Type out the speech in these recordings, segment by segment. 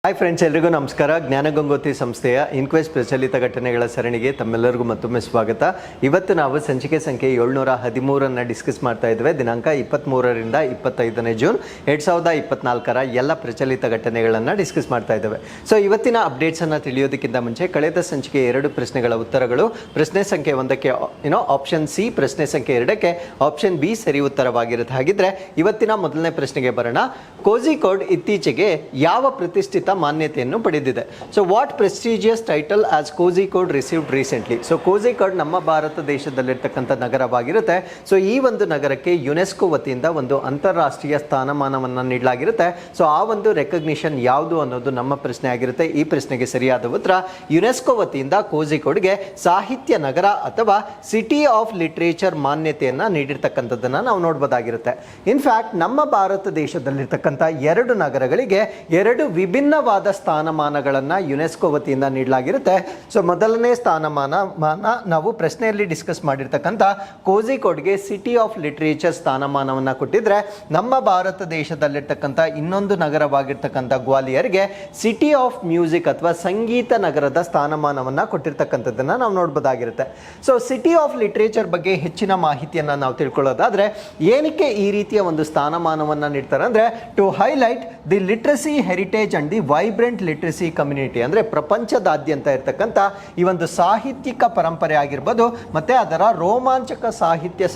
Hi friends, ಎಲ್ರಿಗೂ ನಮಸ್ಕಾರ. ಜ್ಞಾನಗಂಗೋತ್ರಿ ಸಂಸ್ಥೆಯ ಇನ್ಕ್ವೆಸ್ಟ್ ಪ್ರಚಲಿತ ಘಟನೆಗಳ ಸರಣಿಗೆ ತಮ್ಮೆಲ್ಲರಿಗೂ ಮತ್ತೊಮ್ಮೆ ಸ್ವಾಗತ. ಇವತ್ತು ನಾವು ಸಂಚಿಕೆ ಸಂಖ್ಯೆ 713 ಡಿಸ್ಕಸ್ ಮಾಡ್ತಾ ಇದ್ದೇವೆ. ದಿನಾಂಕ 23ರಿಂದ 25 ಜೂನ್ 2024 ಎಲ್ಲ ಪ್ರಚಲಿತ ಘಟನೆಗಳನ್ನು ಡಿಸ್ಕಸ್ ಮಾಡ್ತಾ ಇದ್ದೇವೆ. ಸೊ ಇವತ್ತಿನ ಅಪ್ಡೇಟ್ಸನ್ನು ತಿಳಿಯೋದಕ್ಕಿಂತ ಮುಂಚೆ ಕಳೆದ ಸಂಚಿಕೆ 2 ಪ್ರಶ್ನೆಗಳ ಉತ್ತರಗಳು, ಪ್ರಶ್ನೆ ಸಂಖ್ಯೆ 1ಕ್ಕೆ ಆಪ್ಷನ್ ಸಿ, ಪ್ರಶ್ನೆ ಸಂಖ್ಯೆ 2ಕ್ಕೆ ಆಪ್ಷನ್ ಬಿ ಸರಿ ಉತ್ತರವಾಗಿರುತ್ತೆ. ಹಾಗಿದ್ರೆ ಇವತ್ತಿನ ಮೊದಲನೇ ಪ್ರಶ್ನೆಗೆ ಬರೋಣ. ಕೋಝಿಕೋಡ್ ಇತ್ತೀಚೆಗೆ ಯಾವ ಪ್ರತಿಷ್ಠಿತ ಮಾನ್ಯತೆಯನ್ನು ಪಡೆದಿದೆ? So what prestigious title as Kozhikode received recently? So Kozhikode ನಮ್ಮ ಭಾರತ ದೇಶದಲ್ಲಿರ್ತಕ್ಕಂಥ ನಗರವಾಗಿರುತ್ತೆ. ಸೊ ಈ ಒಂದು ನಗರಕ್ಕೆ ಯುನೆಸ್ಕೋ ವತಿಯಿಂದ ಒಂದು ಅಂತಾರಾಷ್ಟ್ರೀಯ ಸ್ಥಾನಮಾನವನ್ನು ನೀಡಲಾಗಿರುತ್ತೆ. ಸೊ ಆ ಒಂದು ರೆಕಗ್ನಿಷನ್ ಯಾವುದು ಅನ್ನೋದು ನಮ್ಮ ಪ್ರಶ್ನೆ ಆಗಿರುತ್ತೆ. ಈ ಪ್ರಶ್ನೆಗೆ ಸರಿಯಾದ ಉತ್ತರ ಯುನೆಸ್ಕೋ ವತಿಯಿಂದ ಕೋಝಿಕೋಡ್ಗೆ ಸಾಹಿತ್ಯ ನಗರ ಅಥವಾ ಸಿಟಿ ಆಫ್ ಲಿಟ್ರೇಚರ್ ಮಾನ್ಯತೆಯನ್ನು ನೀಡಿರ್ತಕ್ಕಂಥದ್ದನ್ನು ನಾವು ನೋಡ್ಬೋದಾಗಿರುತ್ತೆ. ಇನ್ಫ್ಯಾಕ್ಟ್ ನಮ್ಮ ಭಾರತ ದೇಶದಲ್ಲಿರ್ತಕ್ಕಂಥ 2 ನಗರಗಳಿಗೆ 2 ವಿಭಿನ್ನವಾದ ಸ್ಥಾನಮಾನಗಳನ್ನು ಯುನೆಸ್ಕೋ ವತಿಯಿಂದ ನೀಡಲಾಗಿರುತ್ತೆ. ಸೊ ಮೊದಲನೇ ಸ್ಥಾನಮಾನ ನಾವು ಪ್ರಶ್ನೆಯಲ್ಲಿ ಡಿಸ್ಕಸ್ ಮಾಡಿರ್ತಕ್ಕಂಥ ಕೋಝಿಕೋಡ್ಗೆ ಸಿಟಿ ಆಫ್ ಲಿಟ್ರೇಚರ್ ಸ್ಥಾನಮಾನವನ್ನು ಕೊಟ್ಟಿದ್ರೆ, ನಮ್ಮ ಭಾರತ ದೇಶದಲ್ಲಿರ್ತಕ್ಕಂಥ ಇನ್ನೊಂದು ನಗರವಾಗಿರ್ತಕ್ಕಂಥ ಗ್ವಾಲಿಯರ್ಗೆ ಸಿಟಿ ಆಫ್ ಮ್ಯೂಸಿಕ್ ಅಥವಾ ಸಂಗೀತ ನಗರದ ಸ್ಥಾನಮಾನವನ್ನು ಕೊಟ್ಟಿರ್ತಕ್ಕಂಥದ್ದನ್ನು ನಾವು ನೋಡ್ಬೋದಾಗಿರುತ್ತೆ. ಸೊ ಸಿಟಿ ಆಫ್ ಲಿಟ್ರೇಚರ್ ಬಗ್ಗೆ ಹೆಚ್ಚಿನ ಮಾಹಿತಿಯನ್ನು ನಾವು ತಿಳ್ಕೊಳ್ಳೋದಾದ್ರೆ, ಏನಕ್ಕೆ ಈ ರೀತಿಯ ಒಂದು ಸ್ಥಾನಮಾನವನ್ನು ನೀಡ್ತಾರೆ ಅಂದರೆ, to highlight the literacy heritage and the vibrant literacy community. ಅಂದರೆ ಪ್ರಪಂಚದಾದ್ಯಂತ ಇರತಕ್ಕಂಥ ಈ ಒಂದು ಸಾಹಿತ್ಯಿಕ ಪರಂಪರೆ ಆಗಿರ್ಬೋದು, ಮತ್ತೆ ಅದರ ರೋಮಾಂಚಕ ಸಾಹಿತ್ಯ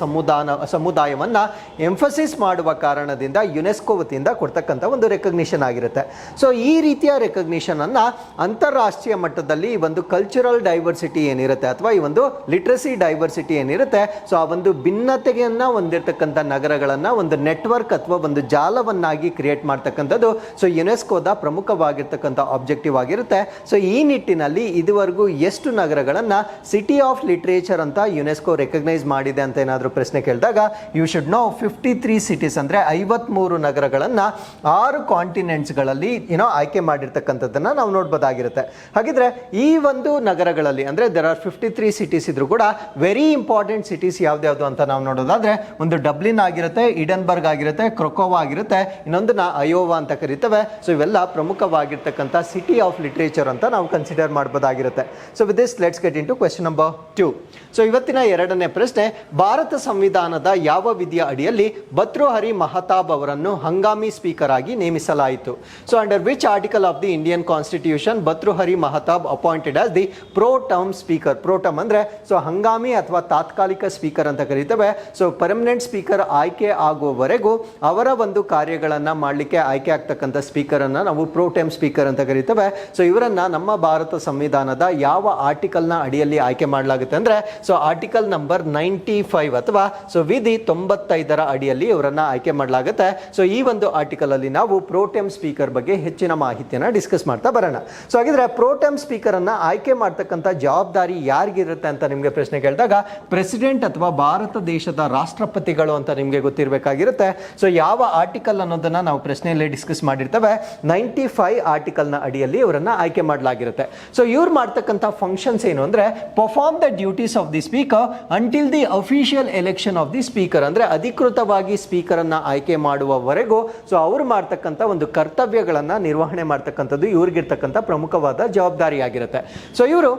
ಸಮುದಾಯವನ್ನು ಎಂಫಸಿಸ್ ಮಾಡುವ ಕಾರಣದಿಂದ ಯುನೆಸ್ಕೋ ವತಿಯಿಂದ ಕೊಡ್ತಕ್ಕಂಥ ಒಂದು ರೆಕಗ್ನಿಷನ್ ಆಗಿರುತ್ತೆ. ಸೊ ಈ ರೀತಿಯ ರೆಕಗ್ನಿಷನ್ ಅನ್ನು ಅಂತಾರಾಷ್ಟ್ರೀಯ ಮಟ್ಟದಲ್ಲಿ ಈ ಒಂದು ಕಲ್ಚರಲ್ ಡೈವರ್ಸಿಟಿ ಏನಿರುತ್ತೆ ಅಥವಾ ಈ ಒಂದು ಲಿಟ್ರಸಿ ಡೈವರ್ಸಿಟಿ ಏನಿರುತ್ತೆ, ಸೊ ಆ ಒಂದು ಭಿನ್ನತೆಯನ್ನು ಹೊಂದಿರತಕ್ಕಂಥ ನಗರಗಳನ್ನು ಒಂದು ನೆಟ್ವರ್ಕ್ ಅಥವಾ ಒಂದು ಜಾಲವನ್ನಾಗಿ ಕ್ರಿಯೇಟ್ ಮಾಡ್ತಕ್ಕಂಥದ್ದು ಸೊ ಯುನೆಸ್ಕೋದ ಪ್ರಮುಖವಾಗಿರ್ತಕ್ಕಂಥ ಆಬ್ಜೆಕ್ಟಿವ್ ಆಗಿರುತ್ತೆ. ಸೊ ಈ ನಿಟ್ಟಿನಲ್ಲಿ ಇದುವರೆಗೂ ಎಷ್ಟು ನಗರಗಳನ್ನು ಸಿಟಿ ಆಫ್ ಲಿಟ್ರೇಚರ್ ಅಂತ ಯುನೆಸ್ಕೋ ರೆಕಗ್ನೈಸ್ ಮಾಡಿದೆ ಅಂತ ಏನಾದರೂ ಪ್ರಶ್ನೆ ಕೇಳಿದಾಗ, ಯು ಶುಡ್ ನೋ 53 ಸಿಟೀಸ್ ಅಂದರೆ 53 ನಗರಗಳನ್ನು 6 ಕಾಂಟಿನೆಂಟ್ಸ್ಗಳಲ್ಲಿ ಆಯ್ಕೆ ಮಾಡಿರ್ತಕ್ಕಂಥದ್ದನ್ನು ನಾವು ನೋಡ್ಬೋದಾಗಿರುತ್ತೆ. ಹಾಗಿದ್ರೆ ಈ ಒಂದು ನಗರಗಳಲ್ಲಿ ಅಂದರೆ ದೆರ್ ಆರ್ 53 ಸಿಟೀಸ್ ಇದ್ರೂ ಕೂಡ ವೆರಿ ಇಂಪಾರ್ಟೆಂಟ್ ಸಿಟೀಸ್ ಯಾವ್ದು ಅಂತ ನಾವು ನೋಡೋದಾದ್ರೆ, ಒಂದು ಡಬ್ಲಿನ್ ಆಗಿರುತ್ತೆ, ಇಡನ್ಬರ್ಗ್ ಆಗಿರುತ್ತೆ, ಕ್ರೊಕೋವಾ ಆಗಿರುತ್ತೆ, ಇನ್ನೊಂದನ್ನ ಅಯೋವಾ ಅಂತ ಕರೀತೇವೆ. ಸೊ ಇವೆಲ್ಲ ಪ್ರಮುಖವಾಗಿರ್ತಕ್ಕಂಥ ಸಿಟಿ ಆಫ್ ಲಿಟ್ರೇಚರ್ ಅಂತ ನಾವು ಕನ್ಸಿಡರ್ ಮಾಡಬಹುದಾಗಿರುತ್ತೆ. So with this let's get into question number 2. So ಇವತ್ತಿನ 2ನೇ ಪ್ರಶ್ನೆ, ಭಾರತ ಸಂವಿಧಾನದ ಯಾವ ವಿಧಿಯ ಅಡಿಯಲ್ಲಿ ಭರ್ತೃಹರಿ ಮಹತಾಬ್ ಅವರನ್ನು ಹಂಗಾಮಿ ಸ್ಪೀಕರ್ ಆಗಿ ನೇಮಿಸಲಾಯಿತು? So under which article of the Indian constitution Bhartruhari Mahtab appointed as the pro term speaker? Pro term ಅಂದ್ರೆ ಸೊ ಹಂಗಾಮಿ ಅಥವಾ ತಾತ್ಕಾಲಿಕ ಸ್ಪೀಕರ್ ಅಂತ ಕರೀತೇವೆ. ಸೊ ಪರ್ಮನೆಂಟ್ ಸ್ಪೀಕರ್ ಆಯ್ಕೆ ಆಗುವವರೆಗೂ ಅವರ ಒಂದು ಕಾರ್ಯಗಳನ್ನು ಮಾಡಲಿಕ್ಕೆ ಆಯ್ಕೆ ಆಗ್ತಕ್ಕಂಥ ಸ್ಪೀಕರ್ ಅನ್ನ ನಾವು ಪ್ರೋ ಟೈಮ್ ಸ್ಪೀಕರ್ ಅಂತ ಕರೀತೇವೆ. ಸೊ ಇವರನ್ನ ನಮ್ಮ ಭಾರತ ಸಂವಿಧಾನದ ಯಾವ ಆರ್ಟಿಕಲ್ನ ಅಡಿಯಲ್ಲಿ ಆಯ್ಕೆ ಮಾಡಲಾಗುತ್ತೆ ಅಂದ್ರೆ, ಸೊ ಆರ್ಟಿಕಲ್ ನಂಬರ್ 95 ಅಥವಾ ಸೊ ವಿಧಿ 95ರ ಅಡಿಯಲ್ಲಿ ಇವರನ್ನ ಆಯ್ಕೆ ಮಾಡಲಾಗುತ್ತೆ. ಸೊ ಈ ಒಂದು ಆರ್ಟಿಕಲ್ ಅಲ್ಲಿ ನಾವು ಪ್ರೋ ಟೈಮ್ ಸ್ಪೀಕರ್ ಬಗ್ಗೆ ಹೆಚ್ಚಿನ ಮಾಹಿತಿಯನ್ನು ಡಿಸ್ಕಸ್ ಮಾಡ್ತಾ ಬರೋಣ. ಸೊ ಹಾಗಿದ್ರೆ ಪ್ರೋ ಟೈಮ್ ಸ್ಪೀಕರ್ ಅನ್ನ ಆಯ್ಕೆ ಮಾಡ್ತಕ್ಕಂಥ ಜವಾಬ್ದಾರಿ ಯಾರಿಗಿರುತ್ತೆ ಅಂತ ನಿಮಗೆ ಪ್ರಶ್ನೆ ಕೇಳಿದಾಗ, ಪ್ರೆಸಿಡೆಂಟ್ ಅಥವಾ ಭಾರತ ದೇಶದ ರಾಷ್ಟ್ರಪತಿಗಳು ಅಂತ ನಿಮಗೆ ಗೊತ್ತಿರಬೇಕಾಗಿರುತ್ತೆ. ಸೊ ಯಾವ ಆರ್ಟಿಕಲ್ ಅನ್ನೋದನ್ನ ನಾವು ಪ್ರಶ್ನೆಯಲ್ಲಿ ಡಿಸ್ಕಸ್ ಮಾಡಿರ್ತೇವೆ, 95 ಆರ್ಟಿಕಲ್ನ ಅಡಿಯಲ್ಲಿ ಇವರನ್ನ ಆಯ್ಕೆ ಮಾಡಲಾಗಿರುತ್ತೆ. ಸೊ ಇವ್ರು ಮಾಡ್ತಕ್ಕಂಥ ಫಂಕ್ಷನ್ಸ್ ಏನು ಅಂದ್ರೆ, perform the duties of the speaker until the official election of the speaker. ಅಂದ್ರೆ ಅಧಿಕೃತವಾಗಿ ಸ್ಪೀಕರ್ ಅನ್ನ ಆಯ್ಕೆ ಮಾಡುವವರೆಗೂ ಸೊ ಅವ್ರು ಮಾಡ್ತಕ್ಕಂಥ ಒಂದು ಕರ್ತವ್ಯಗಳನ್ನ ನಿರ್ವಹಣೆ ಮಾಡ್ತಕ್ಕಂಥದ್ದು ಇವ್ರಿಗಿರ್ತಕ್ಕಂಥ ಪ್ರಮುಖವಾದ ಜವಾಬ್ದಾರಿಯಾಗಿರುತ್ತೆ. ಸೊ ಇವರು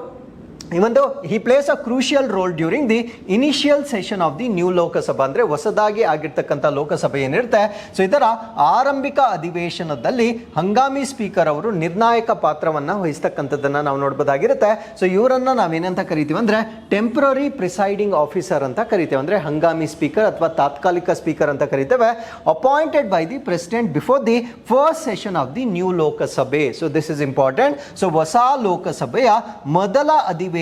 he plays a crucial role during the initial session of the new Lok Sabha. ಅಂದರೆ ಹೊಸದಾಗಿ ಆಗಿರ್ತಕ್ಕಂಥ ಲೋಕಸಭೆ ಏನಿರುತ್ತೆ, ಸೊ ಇದರ ಆರಂಭಿಕ ಅಧಿವೇಶನದಲ್ಲಿ ಹಂಗಾಮಿ ಸ್ಪೀಕರ್ ಅವರು ನಿರ್ಣಾಯಕ ಪಾತ್ರವನ್ನು ವಹಿಸ್ತಕ್ಕಂಥದ್ದನ್ನು ನಾವು ನೋಡ್ಬೋದಾಗಿರುತ್ತೆ. ಸೊ ಇವರನ್ನ ನಾವೇನಂತ ಕರಿತೀವಿ ಅಂದರೆ ಟೆಂಪ್ರರಿ ಪ್ರಿಸೈಡಿಂಗ್ ಆಫೀಸರ್ ಅಂತ ಕರಿತೇವೆ. ಅಂದರೆ ಹಂಗಾಮಿ ಸ್ಪೀಕರ್ ಅಥವಾ ತಾತ್ಕಾಲಿಕ ಸ್ಪೀಕರ್ ಅಂತ ಕರಿತೇವೆ. Appointed by the president before the first session of the new Lok Sabha. So this is important. So ಹೊಸ ಲೋಕಸಭೆಯ ಮೊದಲ ಅಧಿವೇಶನದ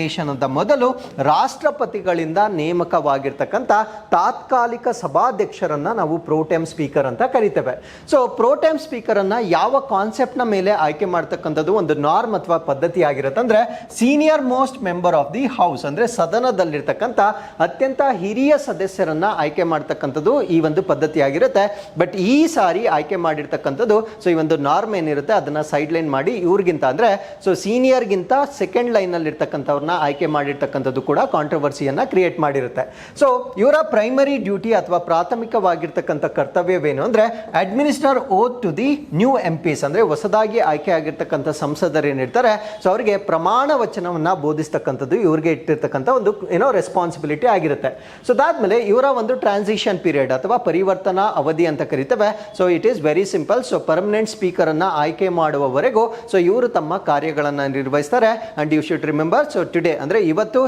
ಮೊದಲು ರಾಷ್ಟ್ರಪತಿಗಳಿಂದ ನೇಮಕವಾಗಿರ್ತಕ್ಕಂಥ ತಾತ್ಕಾಲಿಕ ಸಭಾಧ್ಯಕ್ಷರನ್ನ ನಾವು ಪ್ರೋಟೆಮ್ ಸ್ಪೀಕರ್ ಅಂತ ಕರಿತೇವೆ. ಸೊ ಪ್ರೋಟೆಮ್ ಸ್ಪೀಕರ್ ಅನ್ನ ಯಾವ ಕಾನ್ಸೆಪ್ಟ್ ನ ಮೇಲೆ ಆಯ್ಕೆ ಮಾಡ್ತಕ್ಕಂಥದ್ದು ಒಂದು ನಾರ್ಮ್ ಅಥವಾ ಪದ್ಧತಿ ಆಗಿರುತ್ತೆ ಅಂದ್ರೆ, senior most member of the house ಅಂದ್ರೆ ಸದನದಲ್ಲಿರ್ತಕ್ಕಂಥ ಅತ್ಯಂತ ಹಿರಿಯ ಸದಸ್ಯರನ್ನ ಆಯ್ಕೆ ಮಾಡ್ತಕ್ಕಂಥದ್ದು ಈ ಒಂದು ಪದ್ಧತಿ ಆಗಿರುತ್ತೆ. ಬಟ್ ಈ ಸಾರಿ ಆಯ್ಕೆ ಮಾಡಿರ್ತಕ್ಕಂಥದ್ದು ಸೊ ಈ ಒಂದು ನಾರ್ಮ್ ಏನಿರುತ್ತೆ ಅದನ್ನ ಸೈಡ್ ಲೈನ್ ಮಾಡಿ ಇವ್ರಿಗಿಂತ ಅಂದ್ರೆ ಸೊ ಸೀನಿಯರ್ಗಿಂತ ಸೆಕೆಂಡ್ ಲೈನ್ ಅಲ್ಲಿ ಇರ್ತಕ್ಕಂಥವ್ರನ್ನ ಅವರನ್ನು ಆಯ್ಕೆ ಮಾಡಿರ್ತಕ್ಕಂಥದ್ದು ಕೂಡ ಕಾಂಟ್ರವರ್ಸಿಯನ್ನು ಕ್ರಿಯೇಟ್ ಮಾಡಿರುತ್ತೆ. ಸೊ ಇವರ ಪ್ರೈಮರಿ ಡ್ಯೂಟಿ ಅಥವಾ ಪ್ರಾಥಮಿಕವಾಗಿರ್ತಕ್ಕಂಥ ಕರ್ತವ್ಯವೇನು ಅಂದರೆ administer oath to the new MPs, ಅಂದರೆ ಹೊಸದಾಗಿ ಆಯ್ಕೆ ಆಗಿರ್ತಕ್ಕಂಥ ಸಂಸದರು ಏನಿರ್ತಾರೆ ಸೊ ಅವರಿಗೆ ಪ್ರಮಾಣ ವಚನವನ್ನು ಬೋಧಿಸ್ತಕ್ಕಂಥದ್ದು ಇವ್ರಿಗೆ ಇಟ್ಟಿರ್ತಕ್ಕಂಥ ಒಂದು ರೆಸ್ಪಾನ್ಸಿಬಿಲಿಟಿ ಆಗಿರುತ್ತೆ. ಸೊ ಅದಾದ್ಮೇಲೆ ಇವರ ಒಂದು ಟ್ರಾನ್ಸಿಷನ್ ಪೀರಿಯಡ್ ಅಥವಾ ಪರಿವರ್ತನಾ ಅವಧಿ ಅಂತ ಕರಿತೇವೆ. So it is very simple. So permanent speaker ಅನ್ನ ಆಯ್ಕೆ ಮಾಡುವವರೆಗೂ ಸೊ ಇವರು ತಮ್ಮ ಕಾರ್ಯಗಳನ್ನು ನಿರ್ವಹಿಸ್ತಾರೆ. And you should remember, so today ಅಂದ್ರೆ ಇವತ್ತು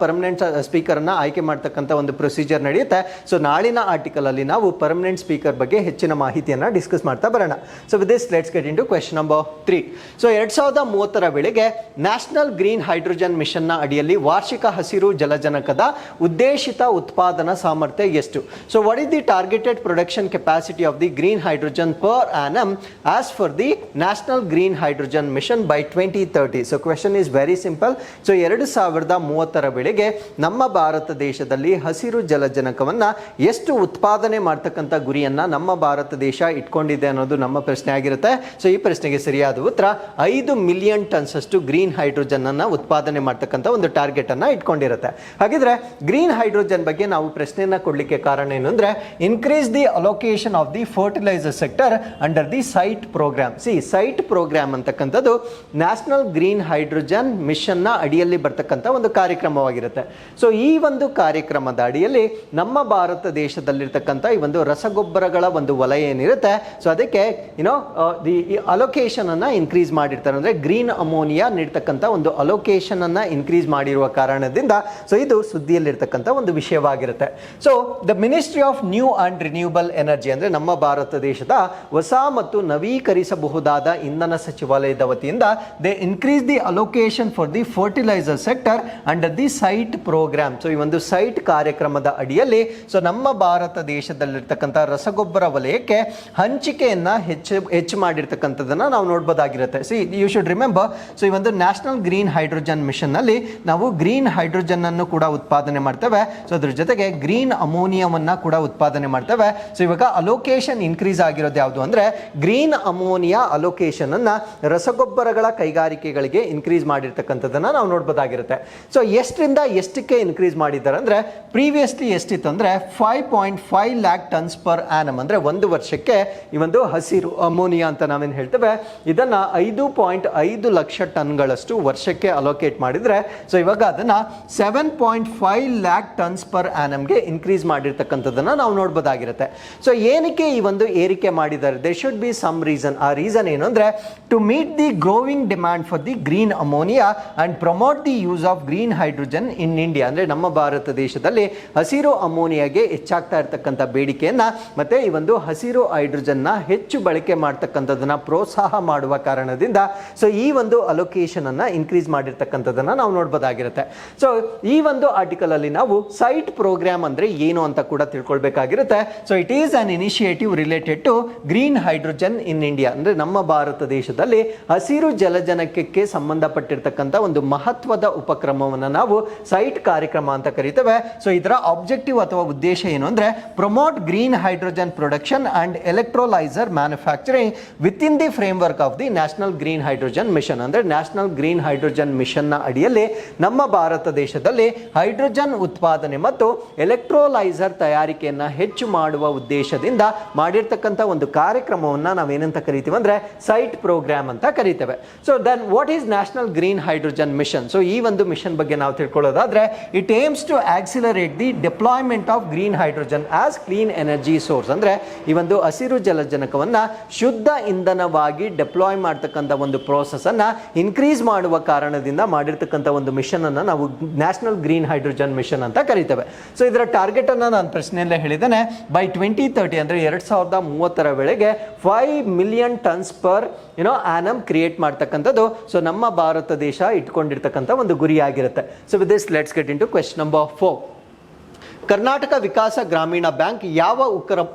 ಪರ್ಮನೆಂಟ್ ಸ್ಪೀಕರ್ ಅನ್ನ ಆಯ್ಕೆ ಮಾಡ್ತಕ್ಕಂಥ ಒಂದು ಪ್ರೊಸೀಜರ್ ನಡೆಯುತ್ತೆ. ಸೊ ನಾಳಿನ ಆರ್ಟಿಕಲ್ ಅಲ್ಲಿ ನಾವು ಪರ್ಮನೆಂಟ್ ಸ್ಪೀಕರ್ ಬಗ್ಗೆ ಹೆಚ್ಚಿನ ಮಾಹಿತಿಯನ್ನ ಡಿಸ್ಕಸ್ ಮಾಡ್ತಾ ಬರೋಣ. So with this let's get into question number 3. So 2030 ವೇಳೆಗೆ ನ್ಯಾಷನಲ್ ಗ್ರೀನ್ ಹೈಡ್ರೋಜನ್ ಮಿಷನ್ ನ ಅಡಿಯಲ್ಲಿ ವಾರ್ಷಿಕ ಹಸಿರು ಜಲಜನಕದ ಉದ್ದೇಶಿತ ಉತ್ಪಾದನಾ ಸಾಮರ್ಥ್ಯ ಎಷ್ಟು? So what is the targeted production capacity of the green hydrogen per annum as for the national green hydrogen mission by 2030? So question is very simple. So 2030 ವೇಳೆಗೆ ನಮ್ಮ ಭಾರತ ದೇಶದಲ್ಲಿ ಹಸಿರು ಜಲಜನಕವನ್ನು ಎಷ್ಟು ಉತ್ಪಾದನೆ ಮಾಡ್ತಕ್ಕಂಥ ಗುರಿಯನ್ನು ನಮ್ಮ ಭಾರತ ದೇಶ ಇಟ್ಕೊಂಡಿದೆ ಅನ್ನೋದು ನಮ್ಮ ಪ್ರಶ್ನೆ ಆಗಿರುತ್ತೆ. ಸೊ ಈ ಪ್ರಶ್ನೆಗೆ ಸರಿಯಾದ ಉತ್ತರ 5 ಮಿಲಿಯನ್ ಟನ್ಸ್ ಅಷ್ಟು ಗ್ರೀನ್ ಹೈಡ್ರೋಜನ್ ಅನ್ನು ಉತ್ಪಾದನೆ ಮಾಡ್ತಕ್ಕಂಥ ಒಂದು ಟಾರ್ಗೆಟ್ ಅನ್ನು ಇಟ್ಕೊಂಡಿರುತ್ತೆ. ಹಾಗಿದ್ರೆ ಗ್ರೀನ್ ಹೈಡ್ರೋಜನ್ ಬಗ್ಗೆ ನಾವು ಪ್ರಶ್ನೆಯನ್ನ ಕೊಡಲಿಕ್ಕೆ ಕಾರಣ ಏನು ಅಂದ್ರೆ increase the allocation of the fertiliser sector under the SIGHT programme. SIGHT programme ಅಂತಕ್ಕಂಥದ್ದು ನ್ಯಾಷನಲ್ ಗ್ರೀನ್ ಹೈಡ್ರೋಜನ್ ಮಿಷನ್ ನ ಅಡಿಯಲ್ಲಿ ಬರ್ತಕ್ಕಂಥ ಒಂದು ಕಾರ್ಯಕ್ರಮವಾಗಿರುತ್ತೆ. ಸೊ ಈ ಒಂದು ಕಾರ್ಯಕ್ರಮದ ಅಡಿಯಲ್ಲಿ ನಮ್ಮ ಭಾರತ ದೇಶದಲ್ಲಿರ್ತಕ್ಕಂಥ ಈ ಒಂದು ರಸಗೊಬ್ಬರಗಳ ಒಂದು ವಲಯ ಏನಿರುತ್ತೆ ಸೊ ಅದಕ್ಕೆ ದಿ ಅಲೋಕೇಶನ್ ಅನ್ನ ಇನ್ಕ್ರೀಸ್ ಮಾಡಿರ್ತಾರೆ. ಅಂದ್ರೆ ಗ್ರೀನ್ ಅಮೋನಿಯಾ ನೀಡ್ತಕ್ಕಂಥ ಒಂದು ಅಲೋಕೇಶನ್ ಅನ್ನ ಇನ್ಕ್ರೀಸ್ ಮಾಡಿರುವ ಕಾರಣದಿಂದ ಸೊ ಇದು ಸುದ್ದಿಯಲ್ಲಿರ್ತಕ್ಕಂಥ ಒಂದು ವಿಷಯವಾಗಿರುತ್ತೆ. So the ministry of new and renewable energy ಅಂದ್ರೆ ನಮ್ಮ ಭಾರತ ದೇಶದ ಹೊಸ ಮತ್ತು ನವೀಕರಿಸಬಹುದಾದ ಇಂಧನ ಸಚಿವಾಲಯದ ವತಿಯಿಂದ they increase the allocation for the fertiliser sector under the SIGHT programme. So ಈ ಒಂದು ಸೈಟ್ ಕಾರ್ಯಕ್ರಮದ ಅಡಿಯಲ್ಲಿ ಸೊ ನಮ್ಮ ಭಾರತ ದೇಶದಲ್ಲಿರ್ತಕ್ಕಂಥ ರಸಗೊಬ್ಬರ ವಲಯಕ್ಕೆ ಹಂಚಿಕೆಯನ್ನ ಹೆಚ್ಚು ಮಾಡಿರ್ತಕ್ಕಂಥದ್ದನ್ನ ನಾವು ನೋಡ್ಬೋದಾಗಿರುತ್ತೆ. See you should remember, so ಈ ಒಂದು ನ್ಯಾಷನಲ್ ಗ್ರೀನ್ ಹೈಡ್ರೋಜನ್ ಮಿಷನ್ ನಲ್ಲಿ ನಾವು ಗ್ರೀನ್ ಹೈಡ್ರೋಜನ್ ಅನ್ನು ಕೂಡ ಉತ್ಪಾದನೆ ಮಾಡ್ತೇವೆ. ಸೊ ಅದ್ರ ಜೊತೆಗೆ ಗ್ರೀನ್ ಅಮೋನಿಯಾವನ್ನ ಕೂಡ ಉತ್ಪಾದನೆ ಮಾಡ್ತೇವೆ. ಸೊ ಇವಾಗ ಅಲೋಕೇಶನ್ ಇನ್ಕ್ರೀಸ್ ಆಗಿರೋದು ಯಾವುದು ಅಂದ್ರೆ ಗ್ರೀನ್ ಅಮೋನಿಯಾ ಅಲೋಕೇಶನ್ ಅನ್ನ ರಸಗೊಬ್ಬರಗಳ ಕೈಗಾರಿಕೆಗಳಿಗೆ ಇನ್ಕ್ರೀಸ್ ಮಾಡಿರ್ತಕ್ಕಂಥದ್ದನ್ನ ನಾವು ನೋಡ್ಬೋದಾಗಿರುತ್ತೆ. ಸೊ ಎಷ್ಟರಿಂದ ಎಷ್ಟಕ್ಕೆ ಇನ್ಕ್ರೀಸ್ ಮಾಡಿದ್ದಾರೆ ಅಂದ್ರೆ ಪ್ರೀವಿಯಸ್ಲಿ ಎಷ್ಟಿತ್ತು ಅಂದ್ರೆ 5.5 ಲ್ಯಾಕ್ ಟನ್ಸ್ ಪರ್ ಆನಮ್, ಅಂದ್ರೆ ಒಂದು ವರ್ಷಕ್ಕೆ ಈ ಒಂದು ಹಸಿರು ಅಮೋನಿಯಾ ಅಂತ ನಾವೇನು ಹೇಳ್ತೇವೆ ಇದನ್ನ 5.5 ಲಕ್ಷ ಟನ್ಗಳಷ್ಟು ವರ್ಷಕ್ಕೆ ಅಲೋಕೇಟ್ ಮಾಡಿದ್ರೆ ಸೊ ಇವಾಗ ಅದನ್ನ 7.5 ಲ್ಯಾಕ್ ಟನ್ಸ್ ಪರ್ ಆನಮ್ಗೆ ಇನ್ಕ್ರೀಸ್ ಮಾಡಿರ್ತಕ್ಕಂಥದ್ದನ್ನ ನಾವು ನೋಡ್ಬೋದಾಗಿರುತ್ತೆ. ಸೊ ಏನಕ್ಕೆ ಈ ಒಂದು ಏರಿಕೆ ಮಾಡಿದ್ದಾರೆ? They should be some reason. ಆ ರೀಸನ್ ಏನು ಅಂದ್ರೆ to meet the growing demand for the green ammonia and promote the use of green hydrogen in India. ಅಂದ್ರೆ ನಮ್ಮ ಭಾರತ ದೇಶದಲ್ಲಿ ಹಸಿರು ಅಮೋನಿಯಾಗೆ ಹೆಚ್ಚಾಗ್ತಾ ಇರ್ತಕ್ಕಂಥ ಬೇಡಿಕೆಯನ್ನ ಮತ್ತೆ ಈ ಒಂದು ಹಸಿರು ಹೈಡ್ರೋಜನ್ ನ ಹೆಚ್ಚು ಬಳಕೆ ಮಾಡ್ತಕ್ಕಂಥದನ್ನ ಪ್ರೋತ್ಸಾಹ ಮಾಡುವ ಕಾರಣದಿಂದ ಸೊ ಈ ಒಂದು ಅಲೋಕೇಶನ್ ಅನ್ನ ಇನ್ಕ್ರೀಸ್ ಮಾಡಿರ್ತಕ್ಕಂಥದನ್ನ ನಾವು ನೋಡ್ಬೋದಾಗಿರುತ್ತೆ. ಸೊ ಈ ಒಂದು ಆರ್ಟಿಕಲ್ ಅಲ್ಲಿ ನಾವು ಸೈಟ್ ಪ್ರೋಗ್ರಾಮ್ ಅಂದ್ರೆ ಏನು ಅಂತ ಕೂಡ ತಿಳ್ಕೊಳ್ಬೇಕಾಗಿರುತ್ತೆ. So it is an initiative related to green hydrogen in India. ಅಂದ್ರೆ ನಮ್ಮ ಭಾರತ ದೇಶದಲ್ಲಿ ಹಸಿರು ಜಲಜನಕಕ್ಕೆ ಸಂಬಂಧಪಟ್ಟಿರ್ತಕ್ಕಂಥ ಒಂದು ಮಹತ್ವದ ಉಪಕ್ರಮವನ್ನು ನಾವು ಸೈಟ್ ಕಾರ್ಯಕ್ರಮ ಅಂತ ಕರಿತೇವೆ. ಸೊ ಇದರ ಆಬ್ಜೆಕ್ಟಿವ್ ಅಥವಾ ಉದ್ದೇಶ ಏನು ಅಂದ್ರೆ promote green hydrogen production and electrolyser manufacturing within the framework of the national green hydrogen mission. ಅಂದ್ರೆ ನ್ಯಾಷನಲ್ ಗ್ರೀನ್ ಹೈಡ್ರೋಜನ್ ಮಿಷನ್ ನ ಅಡಿಯಲ್ಲಿ ನಮ್ಮ ಭಾರತ ದೇಶದಲ್ಲಿ ಹೈಡ್ರೋಜನ್ ಉತ್ಪಾದನೆ ಮತ್ತು ಎಲೆಕ್ಟ್ರೋಲೈಸರ್ ತಯಾರಿಕೆಯನ್ನ ಹೆಚ್ಚು ಮಾಡುವ ಉದ್ದೇಶದಿಂದ ಮಾಡಿರ್ತಕ್ಕಂಥ ಒಂದು ಕಾರ್ಯಕ್ರಮವನ್ನ ನಾವೇನಂತ ಕರಿತೀವಿ ಅಂದ್ರೆ ಸೈಟ್ ಪ್ರೋಗ್ರಾಮ್ ಅಂತ ಕರಿತೇವೆ. So then what is national green hydrogen mission? So ಈ ಒಂದು ಮಿಷನ್ ಬಗ್ಗೆ ನಾವು ತಿಳ್ಕೊಳ್ಳೋದಾದ್ರೆ it aims to accelerate the deployment of green hydrogen as clean energy source. ಅಂದ್ರೆ ಈ ಒಂದು ಹಸಿರು ಜಲಜನಕವನ್ನ ಶುದ್ಧ ಇಂಧನವಾಗಿ ಡಿಪ್ಲಾಯ್ ಮಾಡ್ತಕ್ಕಂಥ ಒಂದು ಪ್ರೋಸೆಸ್ ಅನ್ನ ಇನ್ಕ್ರೀಸ್ ಮಾಡುವ ಕಾರಣದಿಂದ ಮಾಡಿರ್ತಕ್ಕಂಥ ಒಂದು ಮಿಷನ್ ಅನ್ನ ನಾವು ನ್ಯಾಷನಲ್ ಗ್ರೀನ್ ಹೈಡ್ರೋಜನ್ ಮಿಷನ್ ಅಂತ ಕರಿತೇವೆ. ಸೊ ಇದರ ಟಾರ್ಗೆಟ್ ಅನ್ನ ನಾನು ಪ್ರಶ್ನೆಯಲ್ಲೇ ಹೇಳಿದ್ದೇನೆ, ಬೈ 2030 ಅಂದ್ರೆ 2030 ವೇಳೆಗೆ 5 million tons per annum create ಮಾಡ್ತಕ್ಕಂಥದ್ದು ಸೊ ನಮ್ಮ ಭಾರತ ದೇಶ ಇಟ್ಕೊಂಡಿರ್ತಕ್ಕಂಥ ಒಂದು ಗುರಿ ಆಗಿರುತ್ತೆ. So with this let's get into question number 4. Karnataka Vikas Grameena bank ಯಾವ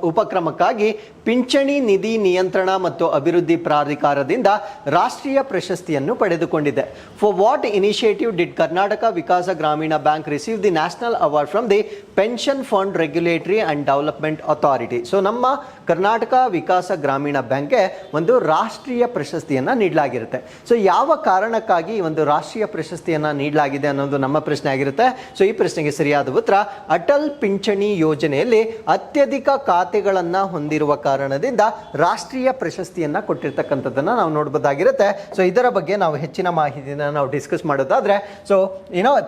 ಉಪಕ್ರಮಕ್ಕಾಗಿ ಪಿಂಚಣಿ ನಿಧಿ ನಿಯಂತ್ರಣ ಮತ್ತು ಅಭಿವೃದ್ಧಿ ಪ್ರಾಧಿಕಾರದಿಂದ ರಾಷ್ಟ್ರೀಯ ಪ್ರಶಸ್ತಿಯನ್ನು ಪಡೆದುಕೊಂಡಿದೆ? For what initiative did Karnataka Vikas Grameena bank receive the national award from the pension fund regulatory and development authority? So ನಮ್ಮ ಕರ್ನಾಟಕ ವಿಕಾಸ ಗ್ರಾಮೀಣ ಬ್ಯಾಂಕ್ಗೆ ಒಂದು ರಾಷ್ಟ್ರೀಯ ಪ್ರಶಸ್ತಿಯನ್ನು ನೀಡಲಾಗಿರುತ್ತೆ. ಸೊ ಯಾವ ಕಾರಣಕ್ಕಾಗಿ ಒಂದು ರಾಷ್ಟ್ರೀಯ ಪ್ರಶಸ್ತಿಯನ್ನು ನೀಡಲಾಗಿದೆ ಅನ್ನೋದು ನಮ್ಮ ಪ್ರಶ್ನೆ ಆಗಿರುತ್ತೆ. ಸೊ ಈ ಪ್ರಶ್ನೆಗೆ ಸರಿಯಾದ ಉತ್ತರ ಅಟಲ್ ಪಿಂಚಣಿ ಯೋಜನೆಯಲ್ಲಿ ಅತ್ಯಧಿಕ ಖಾತೆಗಳನ್ನು ಹೊಂದಿರುವ ಕಾರಣದಿಂದ ರಾಷ್ಟ್ರೀಯ ಪ್ರಶಸ್ತಿಯನ್ನು ಕೊಟ್ಟಿರ್ತಕ್ಕಂಥದ್ದನ್ನು ನಾವು ನೋಡ್ಬೋದಾಗಿರುತ್ತೆ. ಸೊ ಇದರ ಬಗ್ಗೆ ನಾವು ಹೆಚ್ಚಿನ ಮಾಹಿತಿನ ನಾವು ಡಿಸ್ಕಸ್ ಮಾಡೋದಾದ್ರೆ, ಸೊ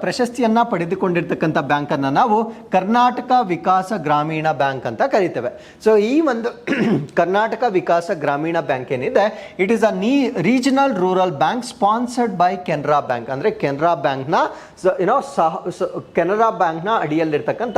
ಪ್ರಶಸ್ತಿಯನ್ನು ಪಡೆದುಕೊಂಡಿರ್ತಕ್ಕಂಥ ಬ್ಯಾಂಕನ್ನು ನಾವು ಕರ್ನಾಟಕ ವಿಕಾಸ ಗ್ರಾಮೀಣ ಬ್ಯಾಂಕ್ ಅಂತ ಕರಿತೇವೆ. ಸೊ ಈ ಒಂದು ಕರ್ನಾಟಕ ವಿಕಾಸ ಗ್ರಾಮೀಣ ಬ್ಯಾಂಕ್ ಏನಿದೆ, it is a regional rural bank sponsored by Canara bank. ಅಂದ್ರೆ ಕೆನರಾ ಬ್ಯಾಂಕ್ನ ಕೆನರಾ ಬ್ಯಾಂಕ್ನ ಅಡಿಯಲ್ಲಿರ್ತಕ್ಕಂಥ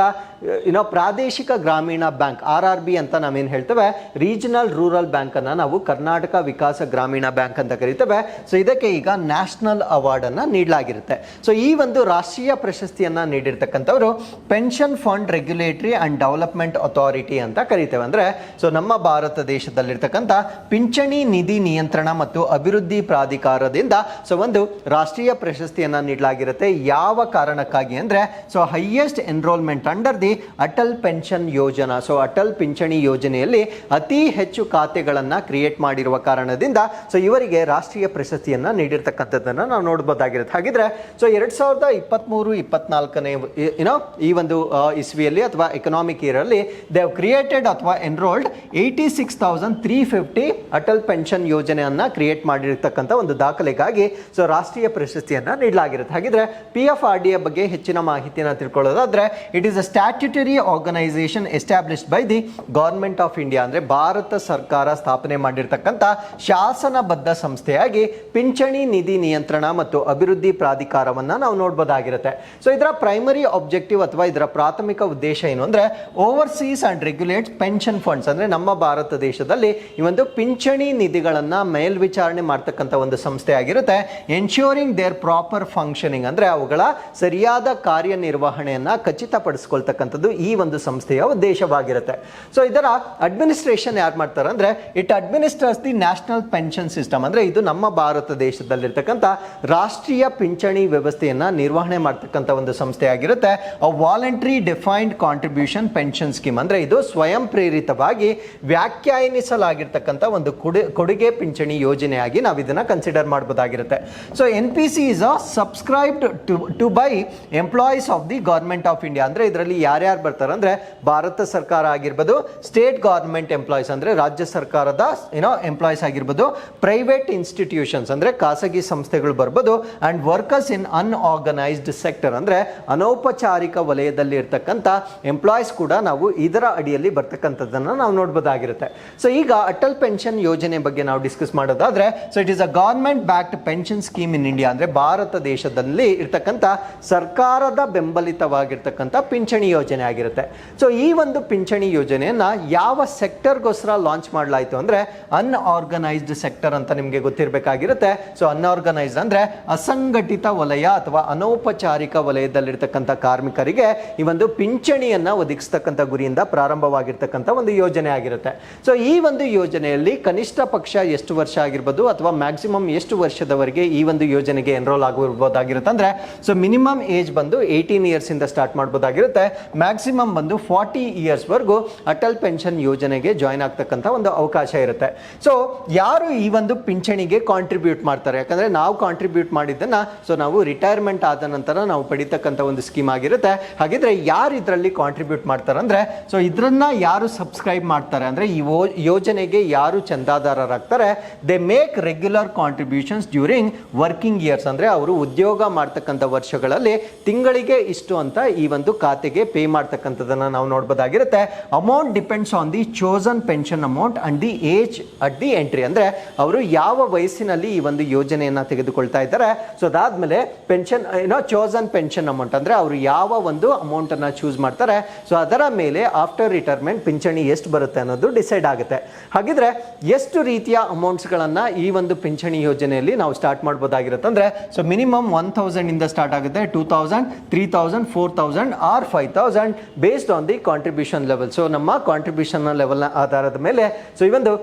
ಪ್ರಾದೇಶಿಕ ಗ್ರಾಮೀಣ ಬ್ಯಾಂಕ್ RRB ಅಂತ ನಾವೇನು ಹೇಳ್ತೇವೆ, ರೀಜನಲ್ ರೂರಲ್ ಬ್ಯಾಂಕ್ ಅನ್ನ ನಾವು ಕರ್ನಾಟಕ ವಿಕಾಸ ಗ್ರಾಮೀಣ ಬ್ಯಾಂಕ್ ಅಂತ ಕರಿತೇವೆ. ಸೊ ಇದಕ್ಕೆ ಈಗ ನ್ಯಾಷನಲ್ ಅವಾರ್ಡ್ ಅನ್ನ ನೀಡಲಾಗಿರುತ್ತೆ. ಸೊ ಈ ಒಂದು ರಾಷ್ಟ್ರೀಯ ಪ್ರಶಸ್ತಿಯನ್ನ ನೀಡಿರ್ತಕ್ಕಂಥವರು pension fund regulatory and development authority ಅಂತ ಕರಿತೇವೆ. ಅಂದ್ರೆ ಸೊ ನಮ್ಮ ಭಾರತ ದೇಶದಲ್ಲಿರ್ತಕ್ಕಂಥ ಪಿಂಚಣಿ ನಿಧಿ ನಿಯಂತ್ರಣ ಮತ್ತು ಅಭಿವೃದ್ಧಿ ಪ್ರಾಧಿಕಾರದಿಂದ ಸೊ ಒಂದು ರಾಷ್ಟ್ರೀಯ ಪ್ರಶಸ್ತಿಯನ್ನ ನೀಡಲಾಗಿರುತ್ತೆ. ಯಾವ ಕಾರಣಕ್ಕಾಗಿ ಅಂದ್ರೆ, so highest enrolment under the Atal Pension Yojana. So Atal ಪಿಂಚಣಿ ಯೋಜನೆಯಲ್ಲಿ ಅತಿ ಹೆಚ್ಚು ಖಾತೆಗಳನ್ನು ಕ್ರಿಯೇಟ್ ಮಾಡಿರುವ ಕಾರಣದಿಂದ ಸೊ ಇವರಿಗೆ ರಾಷ್ಟ್ರೀಯ ಪ್ರಶಸ್ತಿಯನ್ನ ನೀಡಿರ್ತಕ್ಕಂಥದ್ದನ್ನು ನಾವು ನೋಡಬಹುದಾಗಿರುತ್ತೆ. ಹಾಗಿದ್ರೆ ಸೊ 2023-24ನೇ ಈ ಒಂದು ಇಸ್ವಿಯಲ್ಲಿ ಅಥವಾ ಎಕನಾಮಿಕ್ ಇಯರ್ ಅಲ್ಲಿ ದೇ ಹ್ಯಾವ್ ಕ್ರಿಯೇಟೆಡ್ ಅಥವಾ ಎನ್ರೋಲ್ಡ್ 86,350 ಅಟಲ್ ಪೆನ್ಷನ್ ಯೋಜನೆಯನ್ನ ಕ್ರಿಯೇಟ್ ಮಾಡಿರ್ತಕ್ಕಂಥ ಒಂದು ದಾಖಲೆಗಾಗಿ ಸೊ ರಾಷ್ಟ್ರೀಯ ಪ್ರಶಸ್ತಿಯನ್ನ ನೀಡಲಾಗಿರುತ್ತೆ. ಹಾಗಿದ್ರೆ PFRDA ಬಗ್ಗೆ ಹೆಚ್ಚಿನ ಮಾಹಿತಿಯನ್ನು ತಿಳ್ಕೊಳ್ಳೋದಾದ್ರೆ, it is a statutory organisation established by the government of India. ಅಂದ್ರೆ ಭಾರತ ಸರ್ಕಾರ ಸ್ಥಾಪನೆ ಮಾಡಿರ್ತಕ್ಕಂಥ ಶಾಸನಬದ್ಧ ಸಂಸ್ಥೆಯಾಗಿ ಪಿಂಚಣಿ ನಿಧಿ ನಿಯಂತ್ರಣ ಮತ್ತು ಅಭಿವೃದ್ಧಿ ಪ್ರಾಧಿಕಾರವನ್ನ ನಾವು ನೋಡಬಹುದಾಗಿರುತ್ತೆ. ಸೊ ಇದರ ಪ್ರೈಮರಿ ಆಬ್ಜೆಕ್ಟಿವ್ ಅಥವಾ ಇದರ ಪ್ರಾಥಮಿಕ ಉದ್ದೇಶ ಏನು ಅಂದ್ರೆ, overseas and regulates pension funds. ಅಂದ್ರೆ ನಮ್ಮ ಭಾರತ ದೇಶದಲ್ಲಿ ಈ ಒಂದು ಪಿಂಚಣಿ ನಿಧಿಗಳನ್ನ ಮೇಲ್ವಿಚಾರಣೆ ಮಾಡ್ತಕ್ಕಂಥ ಒಂದು ಸಂಸ್ಥೆ ಆಗಿರುತ್ತೆ. ಎನ್ಶೂರಿಂಗ್ ದೇರ್ ಪ್ರಾಪರ್ ಫಂಕ್ಷನಿಂಗ್, ಅಂದ್ರೆ ಅವುಗಳ ಸರಿಯಾದ ಕಾರ್ಯನಿರ್ವಹಣೆಯನ್ನ ಖಚಿತಪಡಿಸಿಕೊಳ್ತಕ್ಕಂಥದ್ದು ಈ ಒಂದು ಸಂಸ್ಥೆಯ ಉದ್ದೇಶವಾಗಿರುತ್ತೆ. ಸೊ ಇದರ ಅಡ್ಮಿನಿಸ್ಟ್ರೇಷನ್ ಯಾರು ಮಾಡ್ತಾರೆ ಅಂದ್ರೆ, it administers the national pension system. ಅಂದ್ರೆ ಇದು ನಮ್ಮ ಭಾರತ ದೇಶದಲ್ಲಿರ್ತಕ್ಕಂಥ ರಾಷ್ಟ್ರೀಯ ಪಿಂಚಣಿ ವ್ಯವಸ್ಥೆಯನ್ನ ನಿರ್ವಹಣೆ ಮಾಡ್ತಕ್ಕಂಥ ಒಂದು ಸಂಸ್ಥೆ ಆಗಿರುತ್ತೆ. Voluntary defined contribution pension scheme. ಅಂದ್ರೆ ಇದು ಸ್ವಯಂ ಪ್ರೇರಿತವಾಗಿ ವ್ಯಾಖ್ಯಾನಿಸಲಾಗಿರ್ತಕ್ಕಂಥ ಒಂದು ಕೊಡುಗೆ ಪಿಂಚಣಿ ಯೋಜನೆಯಾಗಿ ನಾವು ಇದನ್ನ ಕನ್ಸಿಡರ್ ಮಾಡಬಹುದಾಗಿರುತ್ತೆ. So NPC is subscribed to by employees of the government of India. ಅಂದ್ರೆ ಇದರಲ್ಲಿ ಯಾರ್ಯಾರು ಬರ್ತಾರೆ ಅಂದ್ರೆ, ಭಾರತ ಸರ್ಕಾರ ಆಗಿರ್ಬೋದು, ಸ್ಟೇಟ್ ಗವರ್ಮೆಂಟ್ ಎಂಪ್ಲಾಯೀಸ್ ಅಂದ್ರೆ ರಾಜ್ಯ ಸರ್ಕಾರದ ಎಂಪ್ಲಾಯೀಸ್ ಆಗಿರ್ಬೋದು, ಪ್ರೈವೇಟ್ ಇನ್ಸ್ಟಿಟ್ಯೂಷನ್ಸ್ ಅಂದ್ರೆ ಖಾಸಗಿ ಸಂಸ್ಥೆಗಳು ಬರ್ಬೋದು, and workers in unorganised sector ಅಂದ್ರೆ ಅನೌಪಚಾರಿಕ ವಲಯದಲ್ಲಿ ಇರ್ತಕ್ಕಂಥ ಎಂಪ್ಲಾಯೀಸ್ ಕೂಡ ನಾವು ಇದರ ಅಡಿಯಲ್ಲಿ ಬರ್ತಕ್ಕಂಥದ್ದನ್ನು ನಾವು ನೋಡಬಹುದಾಗಿರುತ್ತೆ. ಸೊ ಈಗ ಅಟಲ್ ಪೆನ್ಷನ್ ಯೋಜನೆ ಬಗ್ಗೆ ನಾವು ಡಿಸ್ಕಸ್ ಮಾಡೋದಾದ್ರೆ, so it is a government backed pension scheme in India. ಅಂದ್ರೆ ಭಾರತ ದೇಶದಲ್ಲಿ ಇರ್ತಕ್ಕಂಥ ಸರ್ಕಾರದ ಬೆಂಬಲಿತವಾಗಿರ್ತಕ್ಕಂಥ ಪಿಂಚಣಿ ಯೋಜನೆ ಆಗಿರುತ್ತೆ. ಸೊ ಈ ಒಂದು ಪಿಂಚಣಿ ಯೋಜನೆಯನ್ನ ಯಾವ ಸೆಕ್ಟರ್ಗೋಸ್ಕರ ಲಾಂಚ್ ಮಾಡಲಾಯಿತು ಅಂದ್ರೆ, ಅನ್ಆರ್ಗನೈಸ್ಡ್ ಸೆಕ್ಟರ್ ಅಂತ ನಿಮಗೆ ಗೊತ್ತಿರಬೇಕಾಗಿರುತ್ತೆ. ಸೊ ಅನ್ಆರ್ಗನೈಸ್ಡ್ ಅಂದ್ರೆ ಅಸಂಘಟಿತ ವಲಯ ಅಥವಾ ಅನೌಪಚಾರಿಕ ವಲಯದಲ್ಲಿರ್ತಕ್ಕಂಥ ಕಾರ್ಮಿಕರಿಗೆ ಈ ಒಂದು ಪಿಂಚಣಿಯನ್ನ ಒದಗಿಸ್ತಕ್ಕಂಥ ಗುರಿಯಿಂದ ಪ್ರಾರಂಭವಾಗಿರ್ತಕ್ಕಂಥ ಒಂದು ಯೋಜನೆ ಆಗಿರುತ್ತೆ. ಸೊ ಈ ಒಂದು ಯೋಜನೆಯಲ್ಲಿ ಕನಿಷ್ಠ ಪಕ್ಷ ಎಷ್ಟು ವರ್ಷ ಆಗಿರ್ಬೋದು ಅಥವಾ ಮ್ಯಾಕ್ಸಿಮಮ್ ಎಷ್ಟು ವರ್ಷದವರೆಗೆ ಈ ಒಂದು ಯೋಜನೆಗೆ ಎನ್ರೋಲ್ ಆಗಿರ್ಬೋದಾಗಿರುತ್ತೆ ಅಂದ್ರೆ, ಸೊ ಮಿನಿಮಮ್ ಏಜ್ ಬಂದು 18 ಇಯರ್ಸ್ ಇಂದ ಸ್ಟಾರ್ಟ್ ಮಾಡಬಹುದಾಗಿರುತ್ತೆ. ಮ್ಯಾಕ್ಸಿಮಮ್ ಬಂದು 40 ಇಯರ್ಸ್ ವರೆಗೂ ಅಟಲ್ ಪೆನ್ಷನ್ ಯೋಜನೆಗೆ ಜಾಯ್ನ್ ಆಗ್ತಕ್ಕಂಥ ಒಂದು ಅವಕಾಶ ಇರುತ್ತೆ. ಸೊ ಯಾರು ಈ ಒಂದು ಪಿಂಚಣಿಗೆ ಕಾಂಟ್ರಿಬ್ಯೂಟ್ ಮಾಡ್ತಾರೆ, ಯಾಕಂದ್ರೆ ನಾವು ಕಾಂಟ್ರಿಬ್ಯೂಟ್ ಮಾಡಿದ್ದನ್ನ ಸೊ ನಾವು ರಿಟೈರ್ಮೆಂಟ್ ಆದ ನಂತರ ನಾವು ಪಡಿತಕ್ಕಂಥ ಒಂದು ಸ್ಕೀಮ್ ಆಗಿರುತ್ತೆ. ಹಾಗಿದ್ರೆ ಯಾರು ಇದರಲ್ಲಿ ಕಾಂಟ್ರಿಬ್ಯೂಟ್ ಮಾಡ್ತಾರೆ ಅಂದ್ರೆ, ಸೊ ಇದನ್ನ ಯಾರು ಸಬ್ಸ್ಕ್ರೈಬ್ ಮಾಡ್ತಾರೆ ಅಂದ್ರೆ, ಈ ಯೋಜನೆಗೆ ಯಾರು ಚಂದಾದಾರರಾಗ್ತಾರೆ, they make regular contributions during working years. ಅಂದ್ರೆ ಅವರು ಉದ್ಯೋಗ ಮಾಡ್ತಕ್ಕಂಥ ವರ್ಷಗಳಲ್ಲಿ ತಿಂಗಳಿಗೆ ಇಷ್ಟು ಅಂತ ಈ ಒಂದು ಖಾತೆಗೆ ಪೇ ಮಾಡ್ತಕ್ಕಂಥದ್ದನ್ನ ನಾವು ನೋಡಬಹುದಾಗಿರುತ್ತೆ. Amount depends on the chosen pension amount and the age at the entry. ಅಂದ್ರೆ ಅವರು ಯಾವ ವಯಸ್ಸಿನಲ್ಲಿ ಈ ಒಂದು ಯೋಜನೆಯನ್ನ ತೆಗೆದುಕೊಳ್ತಾ ಇದ್ದಾರೆ, ಸೊ ಅದಾದ್ಮೇಲೆ ಪೆನ್ಷನ್ ಚೋಸನ್ ಪೆನ್ಷನ್ ಅಮೌಂಟ್ ಅಂದ್ರೆ ಅವರು ಯಾವ ಒಂದು ಅಮೌಂಟ್ ಅನ್ನ ಚೂಸ್ ಮಾಡ್ತಾರೆ, ಸೊ ಅದರ ಮೇಲೆ ಆಫ್ಟರ್ ರಿಟೈರ್ಮೆಂಟ್ ಪಿಂಚಣಿ ಎಷ್ಟು ಬರುತ್ತೆ ಅನ್ನೋದು ಡಿಸೈಡ್ ಆಗುತ್ತೆ. ಹಾಗಿದ್ರೆ ಎಷ್ಟು ರೀತಿಯ ಅಮೌಂಟ್ಸ್ ಗಳನ್ನ ಈ ಒಂದು ಪಿಂಚಣಿ ಯೋಜನೆಯಲ್ಲಿ ನಾವು ಸ್ಟಾರ್ಟ್ ಮಾಡಬಹುದಾಗಿರುತ್ತೆ ಅಂದ್ರೆ, ಸೊ ಮಿನಿಮಮ್ 1,000 ಇಂದ ಸ್ಟಾರ್ಟ್ ಆಗುತ್ತೆ, 2,000, 3,000, 4,000 or 25,000 based on the contribution level. So ನಮ್ಮ ಕಾಂಟ್ರಿಬ್ಯೂಷನ್ ಲೆವೆಲ್ನ ಆಧಾರದ ಮೇಲೆ ಸೊ ಈ ಒಂದು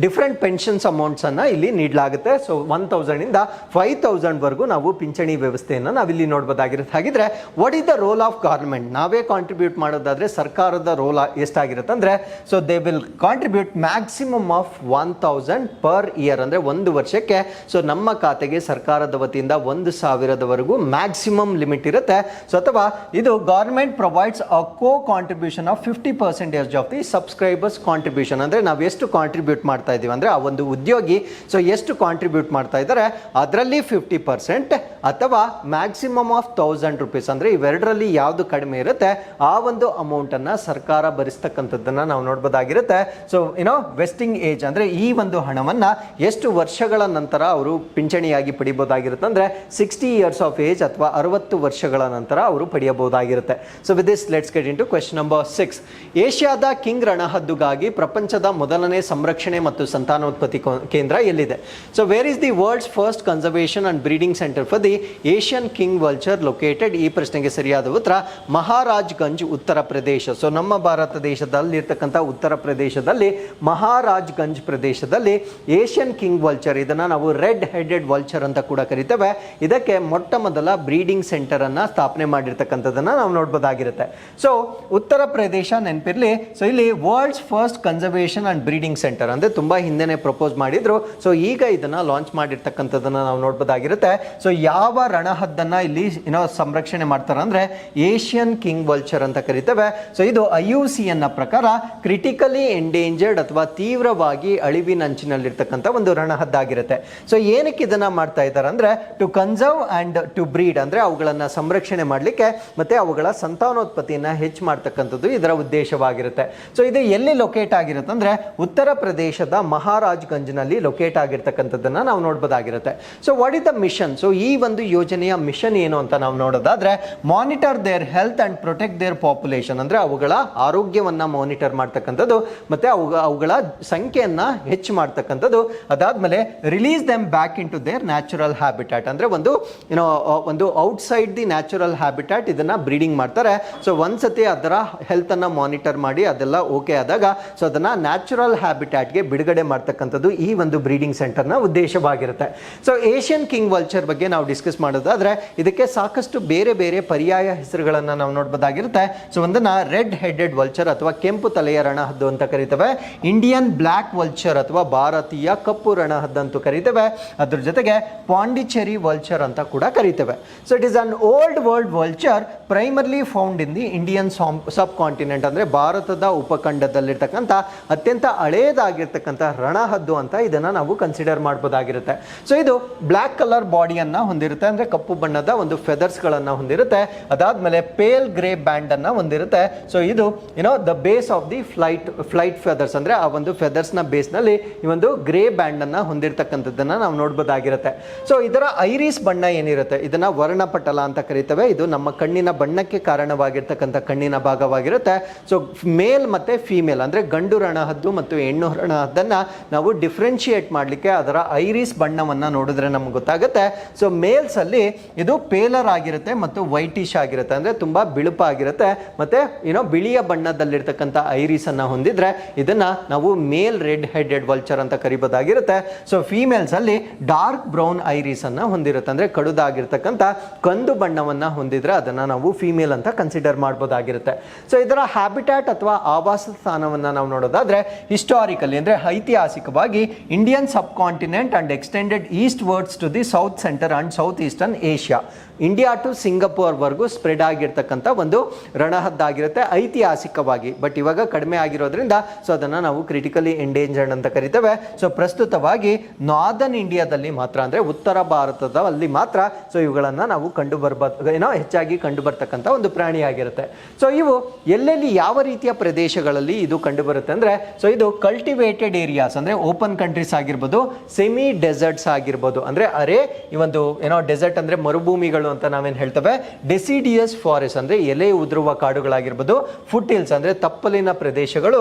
ಡಿಫ್ರೆಂಟ್ ಪೆನ್ಷನ್ಸ್ ಅಮೌಂಟ್ಸನ್ನು ಇಲ್ಲಿ ನೀಡಲಾಗುತ್ತೆ. ಸೊ 1,000 ಇಂದ 5,000 ವರೆಗೂ ನಾವು ಪಿಂಚಣಿ ವ್ಯವಸ್ಥೆಯನ್ನು ನಾವಿಲ್ಲಿ ನೋಡ್ಬೋದಾಗಿರುತ್ತೆ. ಹಾಗಿದ್ರೆ what is the role of government? ನಾವೇ ಕಾಂಟ್ರಿಬ್ಯೂಟ್ ಮಾಡೋದಾದ್ರೆ ಸರ್ಕಾರದ ರೋಲ್ ಎಷ್ಟಾಗಿರುತ್ತೆ ಅಂದರೆ so they will contribute maximum of 1,000 per year, ಅಂದರೆ ಒಂದು ವರ್ಷಕ್ಕೆ. ಸೊ ನಮ್ಮ ಖಾತೆಗೆ ಸರ್ಕಾರದ ವತಿಯಿಂದ 1,000ವರೆಗೂ ಮ್ಯಾಕ್ಸಿಮಮ್ ಲಿಮಿಟ್ ಇರುತ್ತೆ. ಸೊ ಅಥವಾ ಇದು government provides a co contribution of 50% of the subscribers contribution. ಅಂದರೆ ನಾವು ಎಷ್ಟು ಕಾಂಟ್ರಿಬ್ಯೂಟ್ ಮಾಡ್ತಾ ಇದೀವಿ ಅಂದರೆ ಆ ಒಂದು ಉದ್ಯೋಗಿ ಸೊ ಎಷ್ಟು ಕಾಂಟ್ರಿಬ್ಯೂಟ್ ಮಾಡ್ತಾ ಇದ್ದಾರೆ ಅದರಲ್ಲಿ 50% ಅಥವಾ ಮ್ಯಾಕ್ಸಿಮಮ್ ಆಫ್ 1,000 ರೂಪೀಸ್, ಅಂದರೆ ಇವೆರಡರಲ್ಲಿ ಯಾವುದು ಕಡಿಮೆ ಇರುತ್ತೆ ಆ ಒಂದು ಅಮೌಂಟನ್ನು ಸರ್ಕಾರ ಭರಿಸ್ತಕ್ಕಂಥದ್ದನ್ನು ನಾವು ನೋಡ್ಬೋದಾಗಿರುತ್ತೆ. ಸೊ ವೆಸ್ಟಿಂಗ್ ಏಜ್ ಅಂದರೆ ಈ ಒಂದು ಹಣವನ್ನು ಎಷ್ಟು ವರ್ಷಗಳ ನಂತರ ಅವರು ಪಿಂಚಣಿಯಾಗಿ ಪಡಿಬೋದಾಗಿರುತ್ತೆ ಅಂದರೆ 60 ಇಯರ್ಸ್ ಆಫ್ ಏಜ್ ಅಥವಾ 60 ವರ್ಷಗಳ ನಂತರ ಅವರು ಪಡೆಯಬಹುದಾಗಿರುತ್ತೆ. So with this let's get into question number 6. ಏಷ್ಯಾದ ಕಿಂಗ್ ರಣಹದ್ದುಗಾಗಿ ಪ್ರಪಂಚದ ಮೊದಲನೇ ಸಂರಕ್ಷಣೆ ಮತ್ತು ಸಂತಾನೋತ್ಪತ್ತಿ ಕೇಂದ್ರ ಎಲ್ಲಿದೆ? So where is the world's first conservation and breeding centre for the Asian king vulture located? ಈ ಪ್ರಶ್ನೆಗೆ ಸರಿಯಾದ ಉತ್ತರ ಮಹಾರಾಜ್ಗಂಜ್, ಉತ್ತರ ಪ್ರದೇಶ. ಸೊ ನಮ್ಮ ಭಾರತ ದೇಶದಲ್ಲಿರ್ತಕ್ಕಂಥ ಉತ್ತರ ಪ್ರದೇಶದಲ್ಲಿ ಮಹಾರಾಜ್ಗಂಜ್ ಪ್ರದೇಶದಲ್ಲಿ ಏಷ್ಯನ್ ಕಿಂಗ್ ವಲ್ಚರ್, ಇದನ್ನು ನಾವು ರೆಡ್ ಹೆಡೆಡ್ ವಲ್ಚರ್ ಅಂತ ಕೂಡ ಕರಿತೇವೆ. ಇದಕ್ಕೆ ಮೊಟ್ಟ ಮೊದಲ ಬ್ರೀಡಿಂಗ್ ಸೆಂಟರ್ ಅನ್ನ ಸ್ಥಾಪನೆ ಮಾಡಿರ್ತಕ್ಕಂಥದ್ದನ್ನ ನಾವು ನೋಡ್ಬೋದಾಗಿರುತ್ತೆ. ಸೊ ಉತ್ತರ ಪ್ರದೇಶ ನೆನಪಿರ್ಲಿ. ಸೊ ಇಲ್ಲಿ world's first conservation and breeding centre ಅಂದರೆ ತುಂಬಾ ಹಿಂದೆನೆ ಪ್ರಪೋಸ್ ಮಾಡಿದ್ರು. ಸೊ ಈಗ ಇದನ್ನ ಲಾಂಚ್ ಮಾಡಿರ್ತಕ್ಕಂಥದ್ದನ್ನ ನಾವು ನೋಡ್ಬೋದಾಗಿರುತ್ತೆ. ಸೊ ಯಾವ ರಣಹದ್ದನ್ನ ಇಲ್ಲಿ ಸಂರಕ್ಷಣೆ ಮಾಡ್ತಾರೆ ಅಂದ್ರೆ ಏಷ್ಯನ್ ಕಿಂಗ್ ವಲ್ಚರ್ ಅಂತ ಕರಿತೇವೆ. ಸೊ ಇದು IUCN ಪ್ರಕಾರ ಕ್ರಿಟಿಕಲಿ ಎಂಡೇಂಜರ್ಡ್ ಅಥವಾ ತೀವ್ರವಾಗಿ ಅಳಿವಿನಂಚಿನಲ್ಲಿರ್ತಕ್ಕಂಥ ಒಂದು ರಣಹದ್ದಾಗಿರುತ್ತೆ. ಸೊ ಏನಕ್ಕೆ ಇದನ್ನ ಮಾಡ್ತಾ ಇದ್ದಾರೆ ಅಂದ್ರೆ to conserve and to breed, ಅಂದ್ರೆ ಅವುಗಳನ್ನ ಸಂರಕ್ಷಣೆ ಮಾಡಲಿಕ್ಕೆ ಮತ್ತೆ ಅವುಗಳ ಸಂತಾನೋತ್ಪತ್ತಿಯನ್ನ ಹೆಚ್ಚು ಮಾಡ್ತಕ್ಕಂಥದ್ದು ಇದರ ಉದ್ದೇಶವಾಗಿರುತ್ತೆ. ಸೊ ಇದು ಎಲ್ಲಿ ಲೊಕೇಟ್ ಆಗಿರುತ್ತೆ ಅಂದ್ರೆ ಉತ್ತರ ಪ್ರದೇಶದ ಮಹಾರಾಜ್ಗಂಜ್ನಲ್ಲಿ ಲೊಕೇಟ್ ಆಗಿರ್ತಕ್ಕಂಥದ್ದನ್ನ ನಾವು ನೋಡ್ಬೋದಾಗಿರುತ್ತೆ. So what is the mission? So ಈ ಒಂದು ಯೋಜನೆಯ ಮಿಷನ್ ಏನು ಅಂತ ನಾವು ನೋಡೋದಾದ್ರೆ monitor their health and protect their population, ಅಂದ್ರೆ ಅವುಗಳ ಆರೋಗ್ಯವನ್ನ ಮಾನಿಟರ್ ಮಾಡ್ತಕ್ಕಂಥದ್ದು ಮತ್ತೆ ಅವುಗಳ ಸಂಖ್ಯೆಯನ್ನ ಹೆಚ್ಚು ಮಾಡ್ತಕ್ಕಂಥದ್ದು. ಅದಾದ್ಮೇಲೆ release them back into their natural habitat, ಅಂದ್ರೆ ಒಂದು ಔಟ್ಸೈಡ್ ದಿ ನ್ಯಾಚುರಲ್ ಹ್ಯಾಬಿಟ್ಯಾಟ್ ಇದನ್ನ ಬ್ರೀಡಿಂಗ್ ಮಾಡ್ತಾರೆ. ಸೊ ಒಂದ್ಸತಿ ಅದರ ಹೆಲ್ತ್ ಅನ್ನ ಮಾನಿಟರ್ ಮಾಡಿ ಅದೆಲ್ಲ ಓಕೆ ಆದಾಗ ಸೊ ಅದನ್ನ ನ್ಯಾಚುರಲ್ ಹ್ಯಾಬಿಟ್ಯಾಟ್ಗೆ ಬಿಡುಗಡೆ ಮಾಡ್ತಕ್ಕಂಥದ್ದು ಈ ಒಂದು ಬ್ರೀಡಿಂಗ್ ಸೆಂಟರ್ನ ಉದ್ದೇಶವಾಗಿರುತ್ತೆ. ಸೊ ಏಷ್ಯನ್ ಕಿಂಗ್ ವಲ್ಚರ್ ಬಗ್ಗೆ ನಾವು ಡಿಸ್ಕಸ್ ಮಾಡೋದಾದ್ರೆ ಇದಕ್ಕೆ ಸಾಕಷ್ಟು ಬೇರೆ ಬೇರೆ ಪರ್ಯಾಯ ಹೆಸರುಗಳನ್ನ ನಾವು ನೋಡಬಹುದಾಗಿರುತ್ತೆ. ಸೊ ಒಂದನ್ನ ರೆಡ್ ಹೆಡೆಡ್ ವಲ್ಚರ್ ಅಥವಾ ಕೆಂಪು ತಲೆಯ ರಣಹದ್ದು ಅಂತ ಕರಿತೇವೆ. ಇಂಡಿಯನ್ ಬ್ಲ್ಯಾಕ್ ವಲ್ಚರ್ ಅಥವಾ ಭಾರತೀಯ ಕಪ್ಪು ರಣಹದ್ದು ಅಂತ ಕರಿತೇವೆ. ಅದ್ರ ಜೊತೆಗೆ ಪಾಂಡಿಚೆರಿ ವಲ್ಚರ್ ಅಂತ ಕೂಡ ಕರಿತೇವೆ. So it is an old world vulture primarily found in the Indian sub continent, ಅಂದ್ರೆ ಭಾರತದ ಉಪಖಂಡದಲ್ಲಿರ್ತಕ್ಕಂಥ ಅತ್ಯಂತ ಹಳೇದಾಗಿರ್ತಕ್ಕಂಥ ರಣಹದ್ದು ಅಂತ ಇದನ್ನ ನಾವು ಕನ್ಸಿಡರ್ ಮಾಡಬಹುದಾಗಿರುತ್ತೆ. ಸೊ ಇದು ಬ್ಲ್ಯಾಕ್ ಕಲರ್ ಬಾಡಿಯನ್ನ ಹೊಂದಿರುತ್ತೆ, ಅಂದ್ರೆ ಕಪ್ಪು ಬಣ್ಣದ ಒಂದು ಫೆದರ್ಸ್ ಗಳನ್ನ ಹೊಂದಿರುತ್ತೆ. ಅದಾದ್ಮೇಲೆ ಪೇಲ್ ಗ್ರೇ ಬ್ಯಾಂಡ್ ಅನ್ನ ಹೊಂದಿರುತ್ತೆ. ಸೊ ಇದು the base of the fight feathers, ಅಂದ್ರೆ ಆ ಒಂದು ಫೆದರ್ಸ್ ನ ಬೇಸ್ ನಲ್ಲಿ ಈ ಒಂದು ಗ್ರೇ ಬ್ಯಾಂಡ್ ಅನ್ನ ಹೊಂದಿರತಕ್ಕಂಥದ್ದನ್ನ ನಾವು ನೋಡಬಹುದಾಗಿರುತ್ತೆ. ಸೊ ಇದರ ಐರಿಸ್ ಬಣ್ಣ ಏನಿರುತ್ತೆ ಇದನ್ನ ವರ್ಣಪಟಲ ಅಂತ ಕರಿತೇವೆ. ಇದು ನಮ್ಮ ಕಣ್ಣಿನ ಬಣ್ಣಕ್ಕೆ ಕಾರಣವಾಗಿರ್ತಕ್ಕಂಥ ಕಣ್ಣಿನ ಭಾಗವಾಗಿರುತ್ತೆ. ಸೊ ಮೇಲ್ ಮತ್ತೆ ಫೀಮೇಲ್ ಅಂದ್ರೆ ಗಂಡು ರಣಹದ್ದು ಮತ್ತು ಹೆಣ್ಣು ರಣಹದ್ದನ್ನ ನಾವು ಡಿಫ್ರೆನ್ಶಿಯೇಟ್ ಮಾಡಲಿಕ್ಕೆ ಅದರ ಐರಿಸ್ ಬಣ್ಣವನ್ನ ನೋಡಿದ್ರೆ ನಮ್ಗೆ ಗೊತ್ತಾಗುತ್ತೆ. ಸೊ ಮೇಲ್ಸ್ ಅಲ್ಲಿ ಇದು ಪೇಲರ್ ಆಗಿರುತ್ತೆ ಮತ್ತು ವೈಟಿಶ್ ಆಗಿರುತ್ತೆ, ಅಂದ್ರೆ ತುಂಬಾ ಬಿಳುಪಾಗಿರುತ್ತೆ ಮತ್ತೆ ಬಿಳಿಯ ಬಣ್ಣದಲ್ಲಿರ್ತಕ್ಕಂಥ ಐರಿಸ್ ಅನ್ನ ಹೊಂದಿದ್ರೆ ಇದನ್ನ ನಾವು ಮೇಲ್ ರೆಡ್ ಹೆಡೆಡ್ ವಲ್ಚರ್ ಅಂತ ಕರಿಬಹುದಾಗಿರುತ್ತೆ. ಸೊ ಫೀಮೇಲ್ಸ್ ಅಲ್ಲಿ ಡಾರ್ಕ್ ಬ್ರೌನ್ ಐರಿಸ್ ಅನ್ನ ಹೊಂದಿರುತ್ತೆ, ಅಂದ್ರೆ ಕಡುದಾಗಿರ್ತಕ್ಕಂಥ ಕಂದು ಬಣ್ಣವನ್ನ ಹೊಂದಿದ್ರೆ ಅದನ್ನ ನಾವು ಫೀಮೇಲ್ ಅಂತ ಕನ್ಸಿಡರ್ ಮಾಡಬಹುದಾಗಿರುತ್ತೆ. ಸೊ ಇದರ ಹ್ಯಾಬಿಟ್ಯಾಟ್ ಅಥವಾ ಆವಾಸ ಸ್ಥಾನವನ್ನ ನಾವು ನೋಡೋದಾದ್ರೆ ಹಿಸ್ಟಾರಿಕಲಿ ಅಂದ್ರೆ ಐತಿಹಾಸಿಕವಾಗಿ Indian subcontinent and extended eastwards to the south centre and south eastern Asia, India to Singapore ವರೆಗೂ ಸ್ಪ್ರೆಡ್ ಆಗಿರ್ತಕ್ಕಂಥ ಒಂದು ರಣಹದ್ದಾಗಿರುತ್ತೆ ಐತಿಹಾಸಿಕವಾಗಿ. ಬಟ್ ಇವಾಗ ಕಡಿಮೆ ಆಗಿರೋದ್ರಿಂದ ಸೊ ಅದನ್ನ ನಾವು ಕ್ರಿಟಿಕಲಿ ಎಂಡೇಂಜರ್ಡ್ ಅಂತ ಕರಿತೇವೆ. ಸೊ ಪ್ರಸ್ತುತವಾಗಿ ನಾರ್ದರ್ನ್ ಇಂಡಿಯಾದಲ್ಲಿ ಮಾತ್ರ ಅಂದ್ರೆ ಉತ್ತರ ಭಾರತದಲ್ಲಿ ಮಾತ್ರ ಸೊ ಇವುಗಳನ್ನ ನಾವು ಹೆಚ್ಚಾಗಿ ಕಂಡು ಬರ್ತಕ್ಕಂಥ ಒಂದು ಪ್ರಾಣಿಯಾಗಿರುತ್ತೆ. ಸೊ ಇವು ಎಲ್ಲೆಲ್ಲಿ ಯಾವ ರೀತಿಯ ಪ್ರದೇಶಗಳಲ್ಲಿ ಇದು ಕಂಡು ಬರುತ್ತೆ ಅಂದ್ರೆ ಸೊ ಇದು ಕಲ್ಟಿವೇಟೆಡ್ ಏರಿಯಾಸ್ ಅಂದ್ರೆ ಓಪನ್ ಕಂಟ್ರೀಸ್ ಆಗಿರ್ಬೋದು, ಸೆಮಿ ಡೆಸರ್ಟ್ಸ್ ಆಗಿರ್ಬೋದು, ಅಂದ್ರೆ ಅರೆ ಈ ಒಂದು ಡೆಸರ್ಟ್ ಅಂದ್ರೆ ಮರುಭೂಮಿಗಳು ಕಾಡುಗಳು ಅಂತ ನಾವೇನು ಹೇಳ್ತೇವೆ, ಡೆಸಿಡಿಯಸ್ ಫಾರೆಸ್ಟ್ ಅಂದರೆ ಎಲೆ ಉದುರುವ ಕಾಡುಗಳಾಗಿರ್ಬೋದು, ಫುಟ್ ಹಿಲ್ಸ್ ಅಂದರೆ ತಪ್ಪಲಿನ ಪ್ರದೇಶಗಳು,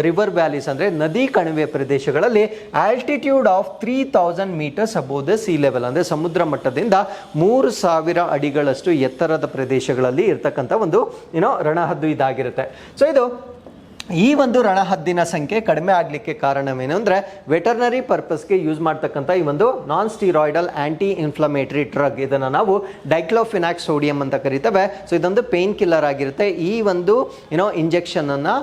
ರಿವರ್ ವ್ಯಾಲೀಸ್ ಅಂದರೆ ನದಿ ಕಣಿವೆ ಪ್ರದೇಶಗಳಲ್ಲಿ altitude of 3000 metres above the sea level ಅಂದರೆ ಸಮುದ್ರ ಮಟ್ಟದಿಂದ 3000 ಅಡಿಗಳಷ್ಟು ಎತ್ತರದ ಪ್ರದೇಶಗಳಲ್ಲಿ ಇರ್ತಕ್ಕಂಥ ಒಂದು ರಣಹದ್ದು ಇದಾಗಿರುತ್ತೆ. ಸೊ ಇದು ಈ ಒಂದು ರಣಹದ್ದಿನ ಸಂಖ್ಯೆ ಕಡಿಮೆ ಆಗಲಿಕ್ಕೆ ಕಾರಣವೇನು ಅಂದರೆ ವೆಟರ್ನರಿ ಪರ್ಪಸ್ಗೆ ಯೂಸ್ ಮಾಡ್ತಕ್ಕಂಥ ಈ ಒಂದು ನಾನ್ ಸ್ಟೀರಾಯ್ಡಲ್ ಆಂಟಿ ಇನ್ಫ್ಲಮೇಟರಿ ಡ್ರಗ್, ಇದನ್ನು ನಾವು ಡೈಕ್ಲೋಫಿನಾಕ್ ಸೋಡಿಯಂ ಅಂತ ಕರಿತೇವೆ. ಸೊ ಇದೊಂದು ಪೇನ್ ಕಿಲ್ಲರ್ ಆಗಿರುತ್ತೆ. ಈ ಒಂದು ಇಂಜೆಕ್ಷನನ್ನು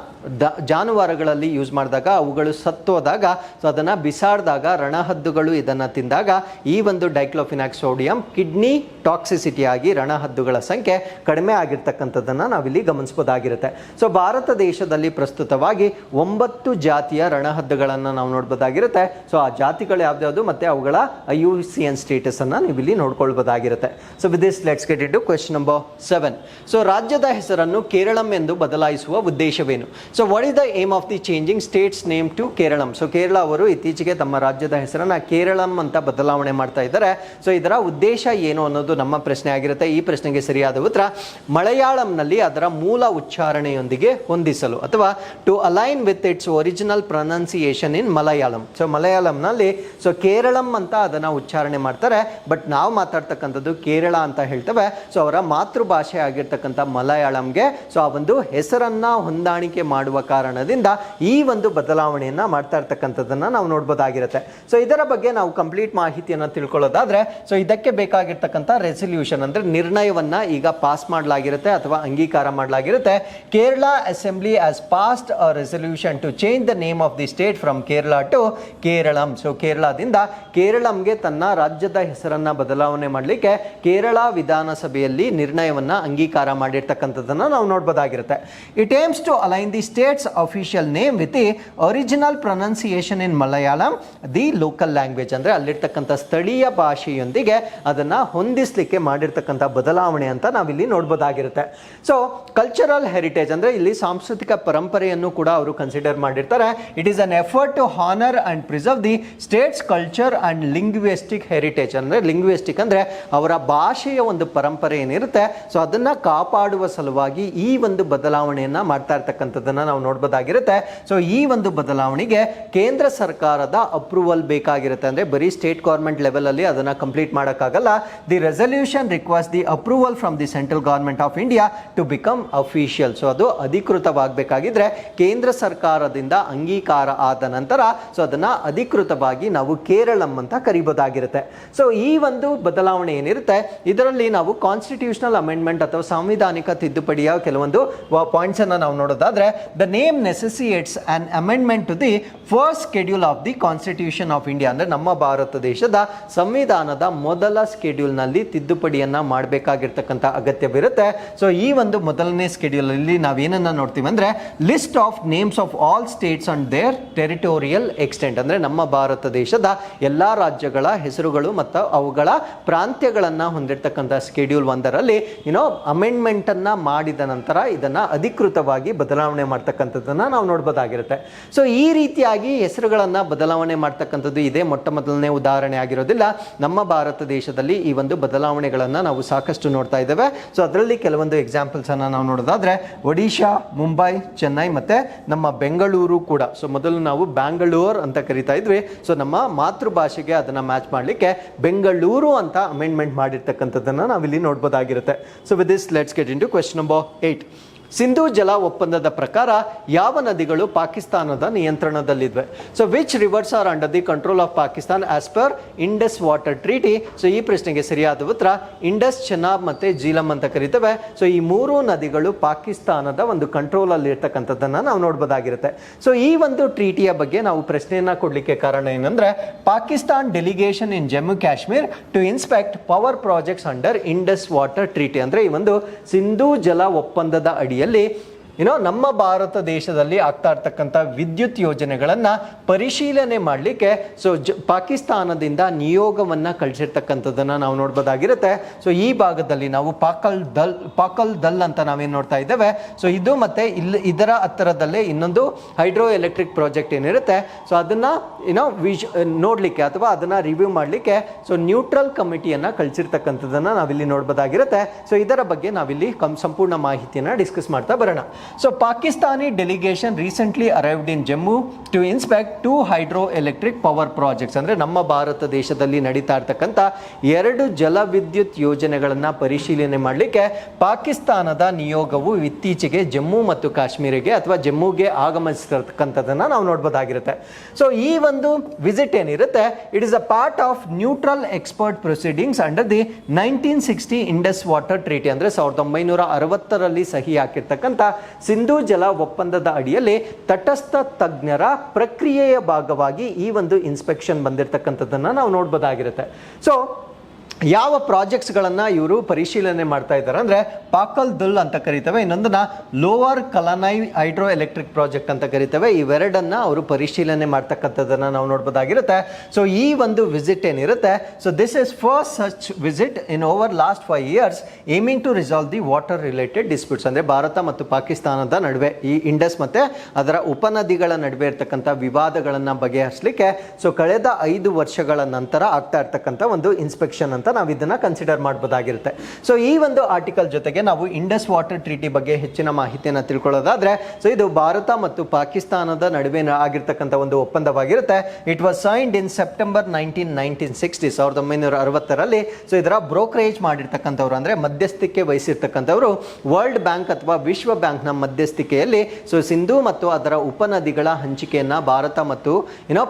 ಜಾನುವಾರುಗಳಲ್ಲಿ ಯೂಸ್ ಮಾಡಿದಾಗ ಅವುಗಳು ಸತ್ತೋದಾಗ, ಸೊ ಅದನ್ನು ಬಿಸಾಡಿದಾಗ, ರಣಹದ್ದುಗಳು ಇದನ್ನು ತಿಂದಾಗ ಈ ಒಂದು ಡೈಕ್ಲೋಫಿನಾಕ್ ಸೋಡಿಯಂ ಕಿಡ್ನಿ ಟಾಕ್ಸಿಸಿಟಿ ಆಗಿ ರಣಹದ್ದುಗಳ ಸಂಖ್ಯೆ ಕಡಿಮೆ ಆಗಿರ್ತಕ್ಕಂಥದ್ದನ್ನು ನಾವಿಲ್ಲಿ ಗಮನಿಸಬಹುದಾಗಿರುತ್ತೆ. ಸೊ ಭಾರತ ದೇಶದಲ್ಲಿ ಪ್ರಸ್ತುತವಾಗಿ 9 ಜಾತಿಯ ರಣಹದ್ದುಗಳನ್ನು ನಾವು ನೋಡ್ಬೋದಾಗಿರುತ್ತೆ. ಸೊ ಆ ಜಾತಿಗಳು ಯಾವ್ದು ಮತ್ತೆ ಅವುಗಳ IUCN ಸ್ಟೇಟಸ್ ಅನ್ನು ನೀವು ಇಲ್ಲಿ ನೋಡ್ಕೊಳ್ಬೋದಾಗಿರುತ್ತೆ. So with this let's get into question number 7. So ರಾಜ್ಯದ ಹೆಸರನ್ನು ಕೇರಳಂ ಎಂದು ಬದಲಾಯಿಸುವ ಉದ್ದೇಶವೇನು? So what is the aim of the changing state's name to Keralam? So Kerala ಅವರು ಇತ್ತೀಚೆಗೆ ತಮ್ಮ ರಾಜ್ಯದ ಹೆಸರನ್ನು ಕೇರಳಂ ಅಂತ ಬದಲಾವಣೆ ಮಾಡ್ತಾ ಇದ್ದಾರೆ. ಸೊ ಇದರ ಉದ್ದೇಶ ಏನು ಅನ್ನೋದು ನಮ್ಮ ಪ್ರಶ್ನೆ ಆಗಿರುತ್ತೆ. ಈ ಪ್ರಶ್ನೆಗೆ ಸರಿಯಾದ ಉತ್ತರ ಮಲಯಾಳಂನಲ್ಲಿ ಅದರ ಮೂಲ ಉಚ್ಚಾರಣೆಯೊಂದಿಗೆ ಹೊಂದಿಸಲು ಅಥವಾ to align with its original pronunciation in Malayalam. So ಮಲಯಾಳಂನಲ್ಲಿ ಸೊ ಕೇರಳಂ ಅಂತ ಅದನ್ನು ಉಚ್ಚಾರಣೆ ಮಾಡ್ತಾರೆ, ಬಟ್ ನಾವು ಮಾತಾಡ್ತಕ್ಕಂಥದ್ದು ಕೇರಳ ಅಂತ ಹೇಳ್ತೇವೆ. ಸೊ ಅವರ ಮಾತೃಭಾಷೆ ಆಗಿರ್ತಕ್ಕಂಥ ಮಲಯಾಳಂಗೆ ಸೊ ಆ ಒಂದು ಹೆಸರನ್ನ ಹೊಂದಾಣಿಕೆ ಮಾಡುವ ಕಾರಣದಿಂದ ಈ ಒಂದು ಬದಲಾವಣೆಯನ್ನ ಮಾಡ್ತಾ ಇರ್ತಕ್ಕಂಥದ್ದನ್ನ ನಾವು ನೋಡ್ಬೋದಾಗಿರುತ್ತೆ. ಸೊ ಇದರ ಬಗ್ಗೆ ನಾವು ಕಂಪ್ಲೀಟ್ ಮಾಹಿತಿಯನ್ನು ತಿಳ್ಕೊಳ್ಳೋದಾದ್ರೆ ಸೊ ಇದಕ್ಕೆ ಬೇಕಾಗಿರ್ತಕ್ಕಂಥ ರೆಸಲ್ಯೂಷನ್ ಅಂದ್ರೆ ನಿರ್ಣಯವನ್ನ ಈಗ ಪಾಸ್ ಮಾಡಲಾಗಿರುತ್ತೆ ಅಥವಾ ಅಂಗೀಕಾರ ಮಾಡಲಾಗಿರುತ್ತೆ. Kerala assembly as passed a resolution to change the name of the state from Kerala to Keralam. So ಕೇರಳದಿಂದ ಕೇರಳಂಗೆ ತನ್ನ ರಾಜ್ಯದ ಹೆಸರನ್ನ ಬದಲಾವಣೆ ಮಾಡಲಿಕ್ಕೆ ಕೇರಳ ವಿಧಾನಸಭೆಯಲ್ಲಿ ನಿರ್ಣಯವನ್ನ ಅಂಗೀಕಾರ ಮಾಡಿರ್ತಕ್ಕಂಥದ್ದನ್ನು ನಾವು ನೋಡ್ಬೋದಾಗಿರುತ್ತೆ. It aims to align the state's official name with the original pronunciation in Malayalam the local language ಅಂದ್ರೆ ಅಲ್ಲಿರ್ತಕ್ಕಂಥ ಸ್ಥಳೀಯ ಭಾಷೆಯೊಂದಿಗೆ ಅದನ್ನ ಹೊಂದಿಸಲಿಕ್ಕೆ ಮಾಡಿರ್ತಕ್ಕಂಥ ಬದಲಾವಣೆ ಅಂತ ನಾವಿಲ್ಲಿ ನೋಡ್ಬೋದಾಗಿರುತ್ತೆ. ಸೊ ಕಲ್ಚರಲ್ ಹೆರಿಟೇಜ್ ಅಂದ್ರೆ ಇಲ್ಲಿ ಸಾಂಸ್ಕೃತಿಕ ಪರಂಪರೆಯನ್ನು ಕೂಡ ಅವರು ಕನ್ಸಿಡರ್ ಮಾಡಿರ್ತಾರೆ. It is an effort to honour and preserve the state's culture and linguistic heritage ಅಂದ್ರೆ ಲಿಂಗ್ವಿಸ್ಟಿಕ್ ಅಂದ್ರೆ ಅವರ ಭಾಷೆಯ ಒಂದು ಪರಂಪರೆ ಏನಿರುತ್ತೆ ಸೊ ಅದನ್ನ ಕಾಪಾಡುವ ಸಲುವಾಗಿ ಈ ಒಂದು ಬದಲಾವಣೆಯನ್ನ ಮಾಡ್ತಾ ಇರ್ತಕ್ಕಂಥದ್ದನ್ನ ನಾವು ನೋಡ್ಬೋದಾಗಿರುತ್ತೆ. ಸೊ ಈ ಒಂದು ಬದಲಾವಣೆಗೆ ಕೇಂದ್ರ ಸರ್ಕಾರದ ಅಪ್ರೂವಲ್ ಬೇಕಾಗಿರುತ್ತೆ. ಅಂದ್ರೆ ಬರೀ ಸ್ಟೇಟ್ ಗವರ್ಮೆಂಟ್ ಲೆವೆಲ್ ಅಲ್ಲಿ ಅದನ್ನ ಕಂಪ್ಲೀಟ್ ಮಾಡೋಕ್ಕಾಗಲ್ಲ. The resolution request the approval from the central government of India to become official. So ಅದು ಅಧಿಕೃತವಾಗಬೇಕಾಗಿದ್ರೆ ಕೇಂದ್ರ ಸರ್ಕಾರದಿಂದ ಅಂಗೀಕಾರ ಆದ ನಂತರ ಸೊ ಅದನ್ನ ಅಧಿಕೃತವಾಗಿ ನಾವು ಕೇರಳಂ ಅಂತ ಕರಿಬಹುದಾಗಿರುತ್ತೆ. ಸೊ ಈ ಒಂದು ಬದಲಾವಣೆ ಏನಿರುತ್ತೆ ಇದರಲ್ಲಿ ನಾವು ಕಾನ್ಸ್ಟಿಟ್ಯೂಷನಲ್ ಅಮೆಂಡ್ಮೆಂಟ್ ಅಥವಾ ಸಾಂವಿಧಾನಿಕ ತಿದ್ದುಪಡಿಯ ಕೆಲವೊಂದು ಪಾಯಿಂಟ್ಸ್ ಅನ್ನ ನಾವು ನೋಡೋದಾದ್ರೆ the name necessitates an amendment to the first schedule of the constitution of India ಅಂದ್ರೆ ನಮ್ಮ ಭಾರತ ದೇಶದ ಸಂವಿಧಾನದ ಮೊದಲ ಶೆಡ್ಯೂಲ್ ನಲ್ಲಿ ತಿದ್ದುಪಡಿಯನ್ನ ಮಾಡಬೇಕಾಗಿರ್ತಕ್ಕಂಥ ಅಗತ್ಯವಿರುತ್ತೆ. ಸೊ ಈ ಒಂದು ಮೊದಲನೇ ಶೆಡ್ಯೂಲ್ ಅಲ್ಲಿ ನಾವೇನನ್ನ ನೋಡ್ತೀವಿ ಅಂದ್ರೆ list of names of all states and their territorial extent ಅಂದ್ರೆ ನಮ್ಮ ಭಾರತ ದೇಶದ ಎಲ್ಲಾ ರಾಜ್ಯಗಳ ಹೆಸರುಗಳು ಮತ್ತು ಅವುಗಳ ಪ್ರಾಂತ್ಯಗಳನ್ನ ಹೊಂದಿರತಕ್ಕಂಥ ಶೆಡ್ಯೂಲ್ 1ರಲ್ಲಿ ಅಮೆಂಡ್ಮೆಂಟ್ ಅನ್ನ ಮಾಡಿದ ನಂತರ ಇದನ್ನ ಅಧಿಕೃತವಾಗಿ ಬದಲಾವಣೆ ಮಾಡ್ತಕ್ಕಂಥದ್ದನ್ನ ನಾವು ನೋಡ್ಬೋದಾಗಿರುತ್ತೆ. ಸೊ ಈ ರೀತಿಯಾಗಿ ಹೆಸರುಗಳನ್ನ ಬದಲಾವಣೆ ಮಾಡ್ತಕ್ಕಂಥದ್ದು ಇದೇ ಮೊಟ್ಟ ಮೊದಲನೇ ಉದಾಹರಣೆ ಆಗಿರೋದಿಲ್ಲ. ನಮ್ಮ ಭಾರತ ದೇಶದಲ್ಲಿ ಈ ಒಂದು ಬದಲಾವಣೆಗಳನ್ನ ನಾವು ಸಾಕಷ್ಟು ನೋಡ್ತಾ ಇದ್ದೇವೆ. ಸೊ ಅದರಲ್ಲಿ ಕೆಲವೊಂದು ಎಕ್ಸಾಂಪಲ್ಸ್ ಅನ್ನ ನಾವು ನೋಡೋದಾದ್ರೆ ಒಡಿಶಾ, ಮುಂಬೈ, ಚೆನ್ನೈ ಮತ್ತೆ ನಮ್ಮ ಬೆಂಗಳೂರು ಕೂಡ. ಸೊ ಮೊದಲು ನಾವು ಬ್ಯಾಂಗಳೂರ್ ಅಂತ ಕರಿತಾ ಇದ್ವಿ. ಸೊ ನಮ್ಮ ಮಾತೃಭಾಷೆಗೆ ಅದನ್ನ ಮ್ಯಾಚ್ ಮಾಡಲಿಕ್ಕೆ ಬೆಂಗಳೂರು ಅಂತ ಅಮೆಂಡ್ಮೆಂಟ್ ಮಾಡಿರ್ತಕ್ಕಂಥದ್ದನ್ನ ನಾವಿಲ್ಲಿ ನೋಡ್ಬೋದಾಗಿರುತ್ತೆ. So with this let's get into question number 8. Sindhu ಜಲ ಒಪ್ಪಂದದ ಪ್ರಕಾರ ಯಾವ ನದಿಗಳು ಪಾಕಿಸ್ತಾನದ ನಿಯಂತ್ರಣದಲ್ಲಿದ್ವೆ? So which rivers are under the control of Pakistan as per Indus water treaty? So ಈ ಪ್ರಶ್ನೆಗೆ ಸರಿಯಾದ ಉತ್ತರ ಇಂಡಸ್, ಚೆನಾಬ್ ಮತ್ತೆ ಜೀಲಂ ಅಂತ ಕರಿತೇವೆ. ಸೊ ಈ ಮೂರು ನದಿಗಳು ಪಾಕಿಸ್ತಾನದ ಒಂದು ಕಂಟ್ರೋಲ್ ಅಲ್ಲಿ ಇರ್ತಕ್ಕಂಥದ್ದನ್ನ ನಾವು ನೋಡ್ಬೋದಾಗಿರುತ್ತೆ. ಸೊ ಈ ಒಂದು ಟ್ರೀಟಿಯ ಬಗ್ಗೆ ನಾವು ಪ್ರಶ್ನೆಯನ್ನ ಕೊಡ್ಲಿಕ್ಕೆ ಕಾರಣ ಏನಂದ್ರೆ Pakistan delegation in Jammu Kashmir to inspect power projects under Indus water treaty ಅಂದ್ರೆ ಈ ಒಂದು ಸಿಂಧೂ ಜಲ ಒಪ್ಪಂದದ ಅಡಿ ನಮ್ಮ ಭಾರತ ದೇಶದಲ್ಲಿ ಆಗ್ತಾ ಇರ್ತಕ್ಕಂಥ ವಿದ್ಯುತ್ ಯೋಜನೆಗಳನ್ನ ಪರಿಶೀಲನೆ ಮಾಡಲಿಕ್ಕೆ ಪಾಕಿಸ್ತಾನದಿಂದ ನಿಯೋಗವನ್ನ ಕಳಿಸಿರ್ತಕ್ಕಂಥದ್ದನ್ನ ನಾವು ನೋಡ್ಬೋದಾಗಿರುತ್ತೆ. ಸೊ ಈ ಭಾಗದಲ್ಲಿ ನಾವು ಪಾಕಲ್ ದಲ್ ಅಂತ ನಾವೇನು ನೋಡ್ತಾ ಇದ್ದೇವೆ. ಸೊ ಇದು ಮತ್ತೆ ಇದರ ಹತ್ತಿರದಲ್ಲೇ ಇನ್ನೊಂದು ಹೈಡ್ರೋ ಎಲೆಕ್ಟ್ರಿಕ್ ಪ್ರಾಜೆಕ್ಟ್ ಏನಿರುತ್ತೆ. ಸೊ ಅದನ್ನ ನೋಡ್ಲಿಕ್ಕೆ ಅಥವಾ ಅದನ್ನ ರಿವ್ಯೂ ಮಾಡಲಿಕ್ಕೆ ಸೊ ನ್ಯೂಟ್ರಲ್ ಕಮಿಟಿಯನ್ನ ಕಳಿಸಿರ್ತಕ್ಕಂಥದ್ದನ್ನ ನಾವಿಲ್ಲಿ ನೋಡ್ಬೋದಾಗಿರುತ್ತೆ. ಸೊ ಇದರ ಬಗ್ಗೆ ನಾವಿಲ್ಲಿ ಸಂಪೂರ್ಣ ಮಾಹಿತಿಯನ್ನ ಡಿಸ್ಕಸ್ ಮಾಡ್ತಾ ಬರೋಣ. So Pakistani delegation recently arrived in Jammu to inspect 2 hydroelectric power projects. ಅಂದ್ರೆ ನಮ್ಮ ಭಾರತ ದೇಶದಲ್ಲಿ ನಡೀತಾ ಇರ್ತಕ್ಕಂಥ 2 ಜಲವಿದ್ಯುತ್ ಯೋಜನೆಗಳನ್ನ ಪರಿಶೀಲನೆ ಮಾಡಲಿಕ್ಕೆ ಪಾಕಿಸ್ತಾನದ ನಿಯೋಗವು ಇತ್ತೀಚೆಗೆ ಜಮ್ಮು ಮತ್ತು ಕಾಶ್ಮೀರಿಗೆ ಅಥವಾ ಜಮ್ಮುಗೆ ಆಗಮಿಸಿರ್ತಕ್ಕಂಥದ್ದನ್ನ ನಾವು ನೋಡ್ಬೋದಾಗಿರುತ್ತೆ. ಸೊ ಈ ಒಂದು ವಿಸಿಟ್ ಏನಿರುತ್ತೆ, it is a part of neutral expert proceedings under the 1960 Indus water treaty. ಅಂದ್ರೆ 1960ರಲ್ಲಿ ಸಹಿ ಹಾಕಿರ್ತಕ್ಕಂಥ ಸಿಂಧೂ ಜಲ ಒಪ್ಪಂದದ ಅಡಿಯಲ್ಲಿ ತಟಸ್ಥ ತಜ್ಞರ ಪ್ರಕ್ರಿಯೆಯ ಭಾಗವಾಗಿ ಈ ಒಂದು ಇನ್ಸ್ಪೆಕ್ಷನ್ ಬಂದಿರತಕ್ಕಂಥದ್ದನ್ನ ನಾವು ನೋಡ್ಬೋದಾಗಿರುತ್ತೆ. ಸೊ ಯಾವ ಪ್ರಾಜೆಕ್ಟ್ಸ್ಗಳನ್ನು ಇವರು ಪರಿಶೀಲನೆ ಮಾಡ್ತಾ ಇದ್ದಾರೆ ಅಂದರೆ ಪಾಕಲ್ ದುಲ್ ಅಂತ ಕರಿತೇವೆ, ಇನ್ನೊಂದನ್ನ ಲೋವರ್ ಕಲನೈ ಹೈಡ್ರೋ ಎಲೆಕ್ಟ್ರಿಕ್ ಪ್ರಾಜೆಕ್ಟ್ ಅಂತ ಕರಿತೇವೆ. ಇವೆರಡನ್ನ ಅವರು ಪರಿಶೀಲನೆ ಮಾಡ್ತಕ್ಕಂಥದ್ದನ್ನು ನಾವು ನೋಡ್ಬೋದಾಗಿರುತ್ತೆ. ಸೊ ಈ ಒಂದು ವಿಸಿಟ್ ಏನಿರುತ್ತೆ, so this is first such visit in over last 5 years aiming to resolve the water related disputes. ಅಂದರೆ ಭಾರತ ಮತ್ತು ಪಾಕಿಸ್ತಾನದ ನಡುವೆ ಈ ಇಂಡಸ್ ಮತ್ತು ಅದರ ಉಪನದಿಗಳ ನಡುವೆ ಇರ್ತಕ್ಕಂಥ ವಿವಾದಗಳನ್ನು ಬಗೆಹರಿಸಲಿಕ್ಕೆ ಸೊ ಕಳೆದ 5 ವರ್ಷಗಳ ನಂತರ ಆಗ್ತಾ ಇರ್ತಕ್ಕಂಥ ಒಂದು ಇನ್ಸ್ಪೆಕ್ಷನ್ ಅಂತ ನಾವು ಇದನ್ನ ಕನ್ಸಿಡರ್ ಮಾಡಬಹುದಾಗಿರುತ್ತೆ. ಸೊ ಈ ಒಂದು ಆರ್ಟಿಕಲ್ ಜೊತೆಗೆ ನಾವು ಇಂಡಸ್ ವಾಟರ್ ಟ್ರೀಟಿ ಬಗ್ಗೆ ಹೆಚ್ಚಿನ ಮಾಹಿತಿಯನ್ನು ತಿಳ್ಕೊಳ್ಳೋದಾದ್ರೆ, ಸೊ ಇದು ಭಾರತ ಮತ್ತು ಪಾಕಿಸ್ತಾನದ ನಡುವೆ ಆಗಿರ್ತಕ್ಕಂಥ ಒಂದು ಒಪ್ಪಂದವಾಗಿರುತ್ತೆ. It was signed in September 1960, 1960ರಲ್ಲಿ. ಸೊ ಇದರ ಬ್ರೋಕರೇಜ್ ಮಾಡಿರ್ತಕ್ಕಂಥವ್ರು ಅಂದ್ರೆ ಮಧ್ಯಸ್ಥಿಕೆ ವಹಿಸಿರ್ತಕ್ಕಂಥವ್ರು ವರ್ಲ್ಡ್ ಬ್ಯಾಂಕ್ ಅಥವಾ ವಿಶ್ವ ಬ್ಯಾಂಕ್ನ ಮಧ್ಯಸ್ಥಿಕೆಯಲ್ಲಿ ಸೊ ಸಿಂಧು ಮತ್ತು ಅದರ ಉಪನದಿಗಳ ಹಂಚಿಕೆಯನ್ನ ಭಾರತ ಮತ್ತು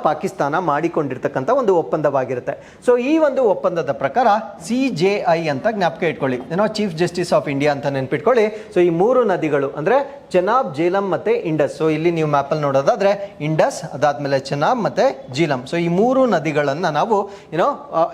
ಪಾಕಿಸ್ತಾನ ಮಾಡಿಕೊಂಡಿರ್ತಕ್ಕಂಥ ಒಂದು ಒಪ್ಪಂದವಾಗಿರುತ್ತೆ. ಸೊ ಈ ಒಂದು ಒಪ್ಪಂದದ ಪ್ರಕಾರ CJI ಅಂತ ಜ್ಞಾಪಕ ಇಟ್ಕೊಳ್ಳಿ, ಚೀಫ್ ಜಸ್ಟಿಸ್ ಆಫ್ ಇಂಡಿಯಾ ಅಂತ ನೆನ್ಪಿಟ್ಕೊಳ್ಳಿ. ಸೊ ಈ 3 ನದಿಗಳು ಅಂದ್ರೆ ಚೆನಾಬ್, ಜೇಲಂ ಮತ್ತೆ ಇಂಡಸ್. ಸೊ ಇಲ್ಲಿ ನೀವು ಮ್ಯಾಪ್ ಅಲ್ಲಿ ನೋಡೋದಾದ್ರೆ ಇಂಡಸ್, ಅದಾದ್ಮೇಲೆ ಚೆನಾಬ್ ಮತ್ತೆ ಜೀಲಂ. ಸೊ ಈ 3 ನದಿಗಳನ್ನ ನಾವು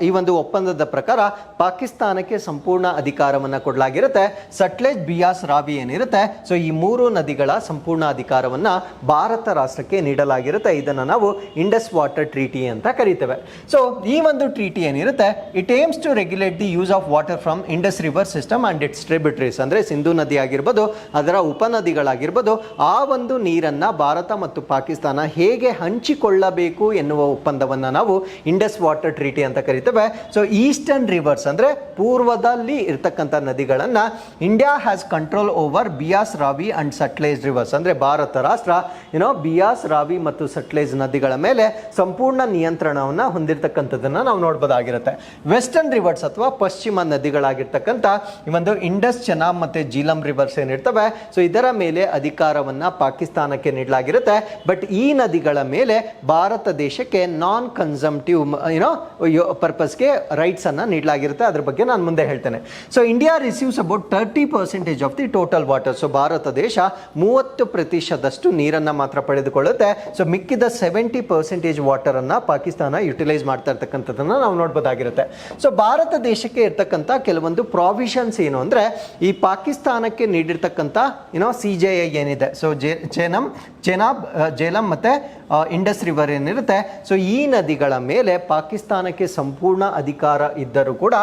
ಈ ಒಂದು ಒಪ್ಪಂದದ ಪ್ರಕಾರ ಪಾಕಿಸ್ತಾನಕ್ಕೆ ಸಂಪೂರ್ಣ ಅಧಿಕಾರವನ್ನ ಕೊಡಲಾಗಿರುತ್ತೆ. ಸಟ್ಲೇಜ್, ಬಿಯಾಸ್, ರಾವಿ ಏನಿರುತ್ತೆ, ಸೊ ಈ 3 ನದಿಗಳ ಸಂಪೂರ್ಣ ಅಧಿಕಾರವನ್ನ ಭಾರತ ರಾಷ್ಟ್ರಕ್ಕೆ ನೀಡಲಾಗಿರುತ್ತೆ. ಇದನ್ನ ನಾವು ಇಂಡಸ್ ವಾಟರ್ ಟ್ರೀಟಿ ಅಂತ ಕರಿತೇವೆ. ಸೊ ಈ ಒಂದು ಟ್ರೀಟಿ ಏನಿರುತ್ತೆ, it aims to regulate the use of water from Indus river system and its tributaries. ಅಂದ್ರೆ ಸಿಂಧು ನದಿ ಆಗಿರ್ಬೋದು, ಅದರ ಉಪನದಿಗಳಾಗಿರ್ಬೋದು, ಆ ಒಂದು ನೀರನ್ನ ಭಾರತ ಮತ್ತು ಪಾಕಿಸ್ತಾನ ಹೇಗೆ ಹಂಚಿಕೊಳ್ಳಬೇಕು ಎನ್ನುವ ಒಪ್ಪಂದವನ್ನ ನಾವು ಇಂಡಸ್ ವಾಟರ್ ಟ್ರೀಟಿ ಅಂತ ಕರಿತೇವೆ. ಸೊ ಈಸ್ಟರ್ನ್ ರಿವರ್ಸ್ ಅಂದ್ರೆ ಪೂರ್ವದಲ್ಲಿ ಇರ್ತಕ್ಕಂಥ ನದಿಗಳನ್ನ India has control over Beas, Ravi and Sutlej rivers. ಅಂದ್ರೆ ಭಾರತ ರಾಷ್ಟ್ರ ಬಿಯಾಸ್, ರಾವಿ ಮತ್ತು ಸಟ್ಲೇಜ್ ನದಿಗಳ ಮೇಲೆ ಸಂಪೂರ್ಣ ನಿಯಂತ್ರಣವನ್ನ ಹೊಂದಿರತಕ್ಕಂಥದ್ದನ್ನ ನಾವು ನೋಡಬಹುದಾಗಿರುತ್ತೆ. ವೆಸ್ಟರ್ನ್ ರಿವರ್ಸ್ ಅಥವಾ ಪಶ್ಚಿಮ ನದಿಗಳಾಗಿರ್ತಕ್ಕಂಥ ಈ ಒಂದು ಇಂಡಸ್, ಚೆನಾಬ್ ಮತ್ತೆ ಜೀಲಂ ರಿವರ್ಸ್ ಏನಿರ್ತವೆ, ಸೊ ಇದರ ಮೇಲೆ ಅಧಿಕಾರವನ್ನ ಪಾಕಿಸ್ತಾನಕ್ಕೆ ನೀಡಲಾಗಿರುತ್ತೆ. ಬಟ್ ಈ ನದಿಗಳ ಮೇಲೆ ಭಾರತ ದೇಶಕ್ಕೆ ನಾನ್ ಕನ್ಸಂಪ್ಟಿವ್ ಪರ್ಪಸ್ಗೆ ರೈಟ್ಸ್ ಅನ್ನ ನೀಡಲಾಗಿರುತ್ತೆ. ಅದ್ರ ಬಗ್ಗೆ ನಾನು ಮುಂದೆ ಹೇಳ್ತೇನೆ. So India receives about 30% of the total water. So Bharat ದೇಶ 30% ನೀರನ್ನ ಮಾತ್ರ ಪಡೆದುಕೊಳ್ಳುತ್ತೆ. ಸೊ ಮಿಕ್ಕಿದ 70% ವಾಟರ್ ಅನ್ನ ಪಾಕಿಸ್ತಾನ ಯುಟಿಲೈಸ್ ಮಾಡ್ತಾ ಇರ್ತಕ್ಕಂಥದ್ದನ್ನ ನಾವು ನೋಡ್ಬೋದಾಗಿರುತ್ತೆ. ಸೊ ಭಾರತ ದೇಶಕ್ಕೆ ಇರ್ತಕ್ಕಂಥ ಕೆಲವೊಂದು ಪ್ರಾವಿಷನ್ಸ್ ಏನು ಅಂದ್ರೆ, ಈ ಪಾಕಿಸ್ತಾನಕ್ಕೆ ನೀಡಿರ್ತಕ್ಕಂಥ CJI ಏನಿದೆ, ಸೊ ಚೆನಾಬ್, ಜೇಲಂ ಮತ್ತೆ ಇಂಡಸ್ ರಿವರ್ ಏನಿರುತ್ತೆ, ಸೊ ಈ ನದಿಗಳ ಮೇಲೆ ಪಾಕಿಸ್ತಾನಕ್ಕೆ ಸಂಪೂರ್ಣ ಅಧಿಕಾರ ಇದ್ದರೂ ಕೂಡ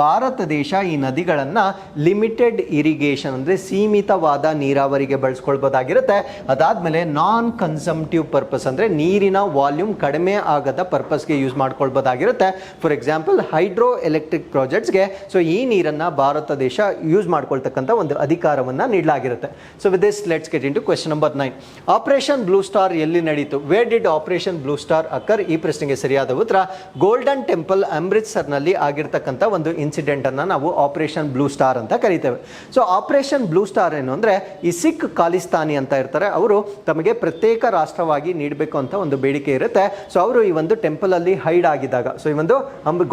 ಭಾರತ ದೇಶ ಈ ನದಿಗಳನ್ನ ಲಿಮಿಟೆಡ್ ಇರಿಗೇಷನ್ ಅಂದ್ರೆ ಸೀಮಿತವಾದ ನೀರಾವರಿಗೆ ಬಳಸ್ಕೊಳ್ಬೋದಾಗಿರುತ್ತೆ. ಅದಾದ್ಮೇಲೆ ನಾನ್ ಕನ್ಸಂಪ್ಟಿವ್ ಪರ್ಪಸ್ ಅಂದ್ರೆ ನೀರಿನ ವಾಲ್ಯೂಮ್ ಕಡಿಮೆ ಆಗದ ಪರ್ಪಸ್ಗೆ ಯೂಸ್ ಮಾಡ್ಕೊಳ್ಬೋದಾಗಿರುತ್ತೆ. ಫಾರ್ ಎಕ್ಸಾಂಪಲ್ ಹೈಡ್ರೋ ಎಲೆಕ್ಟ್ರಿಕ್ ಪ್ರಾಜೆಕ್ಟ್ಸ್ಗೆ ಸೊ ಈ ನೀರನ್ನ ಭಾರತ ದೇಶ ಯೂಸ್ ಮಾಡ್ಕೊಳ್ತಕ್ಕಂಥ ಒಂದು ಅಧಿಕಾರವನ್ನ ನೀಡಲಾಗಿರುತ್ತೆ. So with this let's get into question number 9. Operation Blue Star ಎಲ್ಲಿ ನಡೀತು? Where did Operation Blue Star occur? ಈ ಪ್ರಶ್ನೆಗೆ ಸರಿಯಾದ ಉತ್ತರ ಗೋಲ್ಡನ್ ಟೆಂಪಲ್ ಅಮೃತ್ಸರ್ನಲ್ಲಿ ಆಗಿರ್ತಕ್ಕಂಥ ಒಂದು ಇನ್ಸಿಡೆಂಟ್ ಅನ್ನ ನಾವು ಆಪರೇಷನ್ ಬ್ಲೂ ಸ್ಟಾರ್ ಅಂತ ಕರಿತೇವೆ. ಸೊ ಆಪರೇಷನ್ ಬ್ಲೂ ಸ್ಟಾರ್ ಏನು ಅಂದ್ರೆ, ಈ ಸಿಖ್ ಖಾಲಿಸ್ತಾನಿ ಅಂತ ಇರ್ತಾರೆ, ಅವರು ತಮಗೆ ಪ್ರತ್ಯೇಕ ರಾಷ್ಟ್ರವಾಗಿ ನೀಡಬೇಕು ಅಂತ ಒಂದು ಬೇಡಿಕೆ ಇರುತ್ತೆ. ಸೊ ಅವರು ಈ ಒಂದು ಟೆಂಪಲ್ ಅಲ್ಲಿ ಹೈಡ್ ಆಗಿದ್ದಾಗ, ಸೊ ಈ ಒಂದು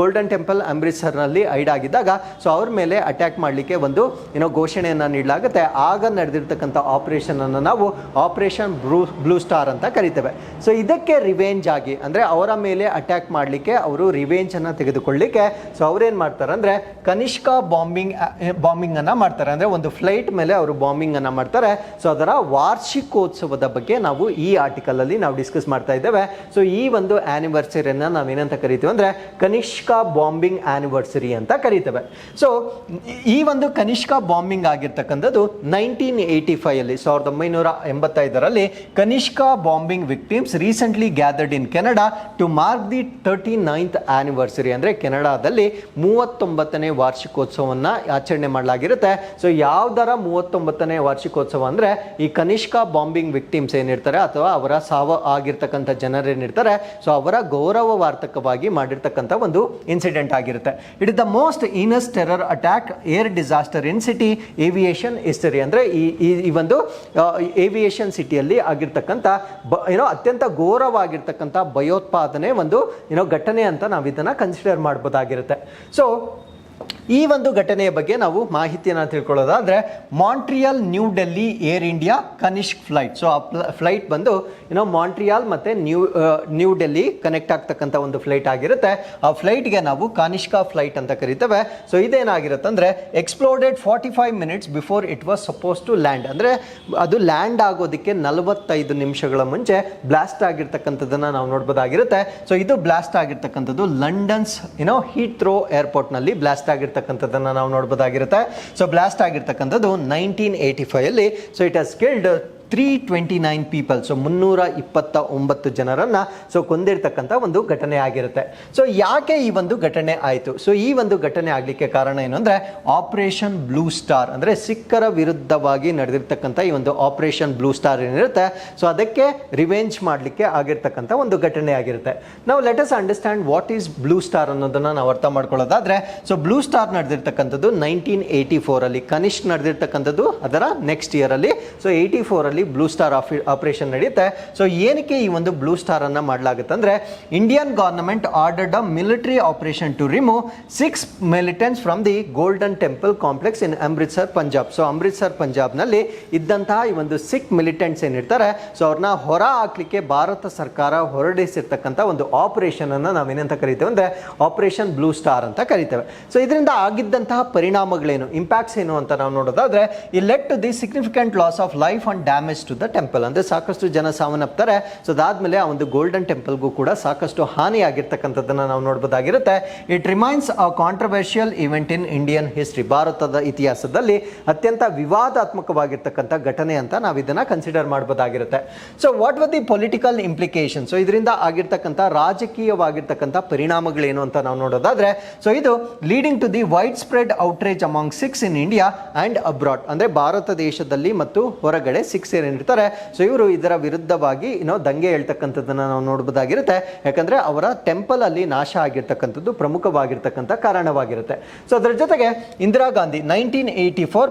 ಗೋಲ್ಡನ್ ಟೆಂಪಲ್ ಅಮೃತ್ಸರ್ನಲ್ಲಿ ಹೈಡ್ ಆಗಿದ್ದಾಗ ಸೊ ಅವ್ರ ಮೇಲೆ ಅಟ್ಯಾಕ್ ಮಾಡಲಿಕ್ಕೆ ಒಂದು ಘೋಷಣೆಯನ್ನ ನೀಡಲಾಗುತ್ತೆ. ಆಗ ನಡೆದಿರ್ತಕ್ಕಂಥ ಆಪರೇಷನನ್ನು ನಾವು ಆಪರೇಷನ್ ಬ್ಲೂ ಸ್ಟಾರ್ ಅಂತ ಕರಿತೇವೆ. ಸೊ ಇದಕ್ಕೆ ರಿವೆಂಜ್ ಆಗಿ ಅಂದರೆ ಅವರ ಮೇಲೆ ಅಟ್ಯಾಕ್ ಮಾಡಲಿಕ್ಕೆ ಅವರು ರಿವೆಂಜನ್ನು ತೆಗೆದುಕೊಳ್ಳಲಿಕ್ಕೆ ಸೊ ಅವ್ರೇನು ಮಾಡ್ತಾರೆ ಅಂದರೆ ಕನಿಷ್ಕಾ ಬಾಂಬಿಂಗನ್ನು ಮಾಡ್ತಾರೆ. ಅಂದರೆ ಒಂದು ಫ್ಲೈಟ್ ಮೇಲೆ ಅವರು ಬಾಂಬಿಂಗನ್ನು ಮಾಡ್ತಾರೆ. ಸೊ ಅದರ ವಾರ್ಷಿಕೋತ್ಸವದ ಬಗ್ಗೆ ನಾವು ಈ ಆರ್ಟಿಕಲಲ್ಲಿ ನಾವು ಡಿಸ್ಕಸ್ ಮಾಡ್ತಾ ಇದ್ದೇವೆ. ಸೊ ಈ ಒಂದು ಆ್ಯನಿವರ್ಸರಿಯನ್ನು ನಾವೇನಂತ ಕರಿತೀವಿ ಅಂದರೆ ಕನಿಷ್ಕಾ ಬಾಂಬಿಂಗ್ ಆ್ಯನಿವರ್ಸರಿ ಅಂತ ಕರಿತೇವೆ. ಸೊ ಈ ಒಂದು ಕನಿಷ್ಕಾ ಬಾಂಬಿಂಗ್ ಆಗಿರ್ತಕ್ಕಂಥದ್ದು 1985 1985ರಲ್ಲಿ Kanishka bombing victims recently gathered in Canada to mark the 39th anniversary. ಅಂದರೆ ಕೆನಡಾದಲ್ಲಿ 39ನೇ ವಾರ್ಷಿಕೋತ್ಸವವನ್ನು ಆಚರಣೆ ಮಾಡಲಾಗಿರುತ್ತೆ. ಸೊ ಯಾವುದರ 39ನೇ ವಾರ್ಷಿಕೋತ್ಸವ ಅಂದರೆ ಈ ಕನಿಷ್ಕಾ ಬಾಂಬಿಂಗ್ ವಿಕ್ಟಿಮ್ಸ್ ಏನಿರ್ತಾರೆ ಅಥವಾ ಅವರ ಸಾವು ಆಗಿರ್ತಕ್ಕಂಥ ಜನರೇನಿರ್ತಾರೆ ಸೊ ಅವರ ಗೌರವಾರ್ಥಕವಾಗಿ ಮಾಡಿರ್ತಕ್ಕಂಥ ಒಂದು ಇನ್ಸಿಡೆಂಟ್ ಆಗಿರುತ್ತೆ. It is the most heinous terror attack air disaster in city aviation history. ಅಂದರೆ ಈ ಒಂದು ಏವಿಯೇಷನ್ ಸಿಟಿಯಲ್ಲಿ ಆಗಿರ್ತಕ್ಕಂಥ ಅತ್ಯಂತ ಘೋರವಾಗಿರ್ತಕ್ಕಂಥ ಭಯೋತ್ಪಾದನೆ ಒಂದು ಘಟನೆ ಅಂತ ನಾವು ಇದನ್ನು ಕನ್ಸಿಡರ್ ಮಾಡ್ಬೋದಾಗಿರುತ್ತೆ. ಸೊ ಈ ಒಂದು ಘಟನೆಯ ಬಗ್ಗೆ ನಾವು ಮಾಹಿತಿಯನ್ನು ತಿಳ್ಕೊಳ್ಳೋದಾದರೆ Montreal New Delhi Air India Kanishka flight. So ಆ ಫ್ಲೈಟ್ ಬಂದು ಮಾಂಟ್ರಿಯಾಲ್ ಮತ್ತು ನ್ಯೂ ಡೆಲ್ಲಿ ಕನೆಕ್ಟ್ ಆಗ್ತಕ್ಕಂಥ ಒಂದು ಫ್ಲೈಟ್ ಆಗಿರುತ್ತೆ. ಆ ಫ್ಲೈಟ್ಗೆ ನಾವು ಕನಿಷ್ಕಾ ಫ್ಲೈಟ್ ಅಂತ ಕರಿತೇವೆ. ಸೊ ಇದೇನಾಗಿರುತ್ತೆ ಅಂದರೆ exploded 45 minutes before it was suppose to land. ಅಂದರೆ ಅದು ಲ್ಯಾಂಡ್ ಆಗೋದಕ್ಕೆ 45 ನಿಮಿಷಗಳ ಮುಂಚೆ ಬ್ಲಾಸ್ಟ್ ಆಗಿರ್ತಕ್ಕಂಥದ್ದನ್ನು ನಾವು ನೋಡ್ಬೋದಾಗಿರುತ್ತೆ. ಸೊ ಇದು ಬ್ಲಾಸ್ಟ್ ಆಗಿರ್ತಕ್ಕಂಥದ್ದು ಲಂಡನ್ಸ್ ಹೀಥ್ರೋ ಏರ್ಪೋರ್ಟ್ನಲ್ಲಿ ಬ್ಲಾಸ್ಟ್ ಆಗಿರ್ತಕ್ಕಂಥದ್ದನ್ನು ನಾವು ನೋಡ್ಬೋದಾಗಿರುತ್ತೆ. ಸೊ ಬ್ಲಾಸ್ಟ್ ಆಗಿರ್ತಕ್ಕಂಥದ್ದು 1985 so it has killed 329 people. So 329 ಜನರನ್ನು ಸೊ ಕೊಂದಿರ್ತಕ್ಕಂಥ ಒಂದು ಘಟನೆ ಆಗಿರುತ್ತೆ. ಸೊ ಯಾಕೆ ಈ ಒಂದು ಘಟನೆ ಆಯಿತು? ಸೊ ಈ ಒಂದು ಘಟನೆ ಆಗಲಿಕ್ಕೆ ಕಾರಣ ಏನು ಅಂದರೆ ಆಪರೇಷನ್ ಬ್ಲೂ ಸ್ಟಾರ್. ಅಂದರೆ ಸಿಖ್ಖರ ವಿರುದ್ಧವಾಗಿ ನಡೆದಿರ್ತಕ್ಕಂಥ ಈ ಒಂದು ಆಪರೇಷನ್ ಬ್ಲೂ ಸ್ಟಾರ್ ಏನಿರುತ್ತೆ ಸೊ ಅದಕ್ಕೆ ರಿವೆಂಜ್ ಮಾಡಲಿಕ್ಕೆ ಆಗಿರ್ತಕ್ಕಂಥ ಒಂದು ಘಟನೆ ಆಗಿರುತ್ತೆ. ನಾವು let us understand what is Blue Star ಅನ್ನೋದನ್ನು ನಾವು ಅರ್ಥ ಮಾಡ್ಕೊಳ್ಳೋದಾದರೆ ಸೊ ಬ್ಲೂ ಸ್ಟಾರ್ ನಡೆದಿರ್ತಕ್ಕಂಥದ್ದು 1984 ಕನಿಷ್ಕ್ ನಡೆದಿರ್ತಕ್ಕಂಥದ್ದು ಅದರ ನೆಕ್ಸ್ಟ್ ಇಯರಲ್ಲಿ. ಸೊ 84 ಬ್ಲೂ ಸ್ಟಾರ್ ಆಪರೇಷನ್ ನಡೆಯುತ್ತೆ. ಸೊ ಏನಕ್ಕೆ ಈ ಒಂದು ಬ್ಲೂ ಸ್ಟಾರ್ ಅನ್ನ ಮಾಡಲಾಗುತ್ತೆ ಅಂದ್ರೆ Indian government ordered a military operation to remove 6 militants from the Golden Temple complex in Amritsar Punjab. So Amritsar ಪಂಜಾಬ್ನಲ್ಲಿ ಇದ್ದಂತಹ ಈ ಒಂದು ಸಿಖ್ ಮಿಲಿಟೆಂಟ್ಸ್ ಏನಿರ್ತಾರೆ ಸೊ ಅವ್ರನ್ನ ಹೊರ ಹಾಕ್ಲಿಕ್ಕೆ ಭಾರತ ಸರ್ಕಾರ ಹೊರಡಿಸಿರ್ತಕ್ಕಂಥ ಒಂದು ಆಪರೇಷನ್ ಅನ್ನ ನಾವೇನಂತ ಕರಿತೇವೆ ಅಂದ್ರೆ ಆಪರೇಷನ್ ಬ್ಲೂ ಸ್ಟಾರ್ ಅಂತ ಕರಿತೇವೆ. ಸೊ ಇದರಿಂದ ಆಗಿದ್ದಂತಹ ಪರಿಣಾಮಗಳೇನು, ಇಂಪ್ಯಾಕ್ಟ್ಸ್ ಏನು ಅಂತ ನಾವು ನೋಡೋದಾದ್ರೆ ಈ led to the significant loss of life and damage to the temple. ಅಂದರೆ ಸಾಕಷ್ಟು ಜನ ಸಾವನ್ನಪ್ತಾರೆ. ಸೊ ಅದಾದ್ಮೇಲೆ ಆ ಒಂದು ಗೋಲ್ಡನ್ ಟೆಂಪಲ್ಗೂ ಕೂಡ ಸಾಕಷ್ಟು ಹಾನಿ ಆಗಿರ್ತಕ್ಕಂಥದ್ದನ್ನು ನಾವು ನೋಡ್ಬೋದಾಗಿರುತ್ತೆ. It remains a controversial event in Indian history. ಭಾರತದ ಇತಿಹಾಸದಲ್ಲಿ ಅತ್ಯಂತ ವಿವಾದಾತ್ಮಕವಾಗಿರ್ತಕ್ಕಂಥ ಘಟನೆ ಅಂತ ನಾವು ಇದನ್ನು ಕನ್ಸಿಡರ್ ಮಾಡ್ಬೋದಾಗಿರುತ್ತೆ. So what were the political implication? So ಇದರಿಂದ ಆಗಿರ್ತಕ್ಕಂಥ ರಾಜಕೀಯವಾಗಿರ್ತಕ್ಕಂಥ ಪರಿಣಾಮಗಳೇನು ಅಂತ ನಾವು ನೋಡೋದಾದ್ರೆ ಸೊ ಇದು leading to the widespread outrage among Sikhs in India and abroad. ಅಂದರೆ ಭಾರತ ದೇಶದಲ್ಲಿ ಮತ್ತು ಹೊರಗಡೆ ಸಿಖ್ಸ್ ಏನಿರ್ತಾರೆ ಸೊ ಇವರು ಇದರ ವಿರುದ್ಧವಾಗಿ ದಂಗೆ ಹೇಳ್ತಕ್ಕಂಥದ್ದನ್ನು ನಾವು ನೋಡಬಹುದಾಗಿರುತ್ತೆ. ಯಾಕಂದ್ರೆ ಅವರ ಟೆಂಪಲ್ ಅಲ್ಲಿ ನಾಶ ಆಗಿರ್ತಕ್ಕಂಥದ್ದು ಪ್ರಮುಖವಾಗಿರ್ತಕ್ಕಂಥ ಕಾರಣವಾಗಿರುತ್ತೆ. ಸೊ ಅದರ ಜೊತೆಗೆ Indira Gandhi 1984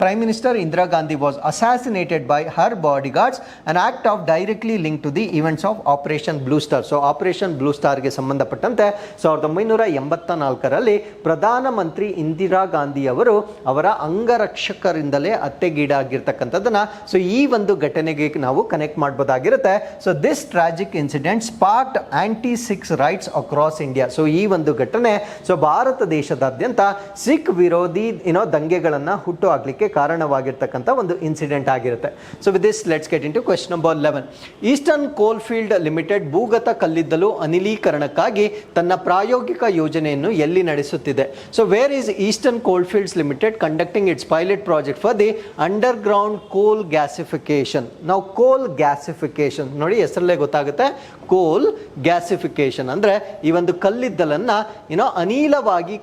prime minister Indira Gandhi was assassinated by her bodyguards, an act of directly link to the events of Operation Blue Star. So Operation Blue ಸ್ಟಾರ್ಗೆ ಸಂಬಂಧಪಟ್ಟಂತೆ 1984ರಲ್ಲಿ ಪ್ರಧಾನಮಂತ್ರಿ ಇಂದಿರಾ ಗಾಂಧಿ ಅವರು ಅವರ ಅಂಗರಕ್ಷಕರಿಂದಲೇ ಹತ್ಯೆಗೀಡಾಗಿರ್ತಕ್ಕಂಥದ್ದನ್ನ ಸೊ ಈ ಒಂದು ಘಟನೆಗೆ ನಾವು ಕನೆಕ್ಟ್ ಮಾಡಬಹುದಾಗಿರುತ್ತೆ. So this tragic incident sparked anti Sikh riots across India. So ಈ ಒಂದು ಘಟನೆ ಸೊ ಭಾರತ ದೇಶದಾದ್ಯಂತ ಸಿಖ್ ವಿರೋಧಿ ದಂಗೆಗಳನ್ನು ಹುಟ್ಟು ಹಾಕಲಿಕ್ಕೆ ಕಾರಣವಾಗಿರ್ತಕ್ಕಂಥ ಒಂದು ಇನ್ಸಿಡೆಂಟ್ ಆಗಿರುತ್ತೆ. So with this let's get into question number 11. Eastern Coalfield Limited ಭೂಗತ ಕಲ್ಲಿದ್ದಲು ಅನಿಲೀಕರಣಕ್ಕಾಗಿ ತನ್ನ ಪ್ರಾಯೋಗಿಕ ಯೋಜನೆಯನ್ನು ಎಲ್ಲಿ ನಡೆಸುತ್ತಿದೆ? So where is Eastern Coalfields Limited conducting its pilot project for the underground coal gasification. ನಾವು ಕೋಲ್ ಗ್ಯಾಸಿಫಿಕೇಶನ್ ನೋಡಿ ಹೆಸರಲ್ಲೇ ಗೊತ್ತಾಗುತ್ತೆ. ಕೋಲ್ ಗ್ಯಾಸಿಫಿಕೇಶನ್ ಅಂದ್ರೆ ಈ ಒಂದು ಕಲ್ಲಿದ್ದಲನ್ನು ಅನಿಲವಾಗಿ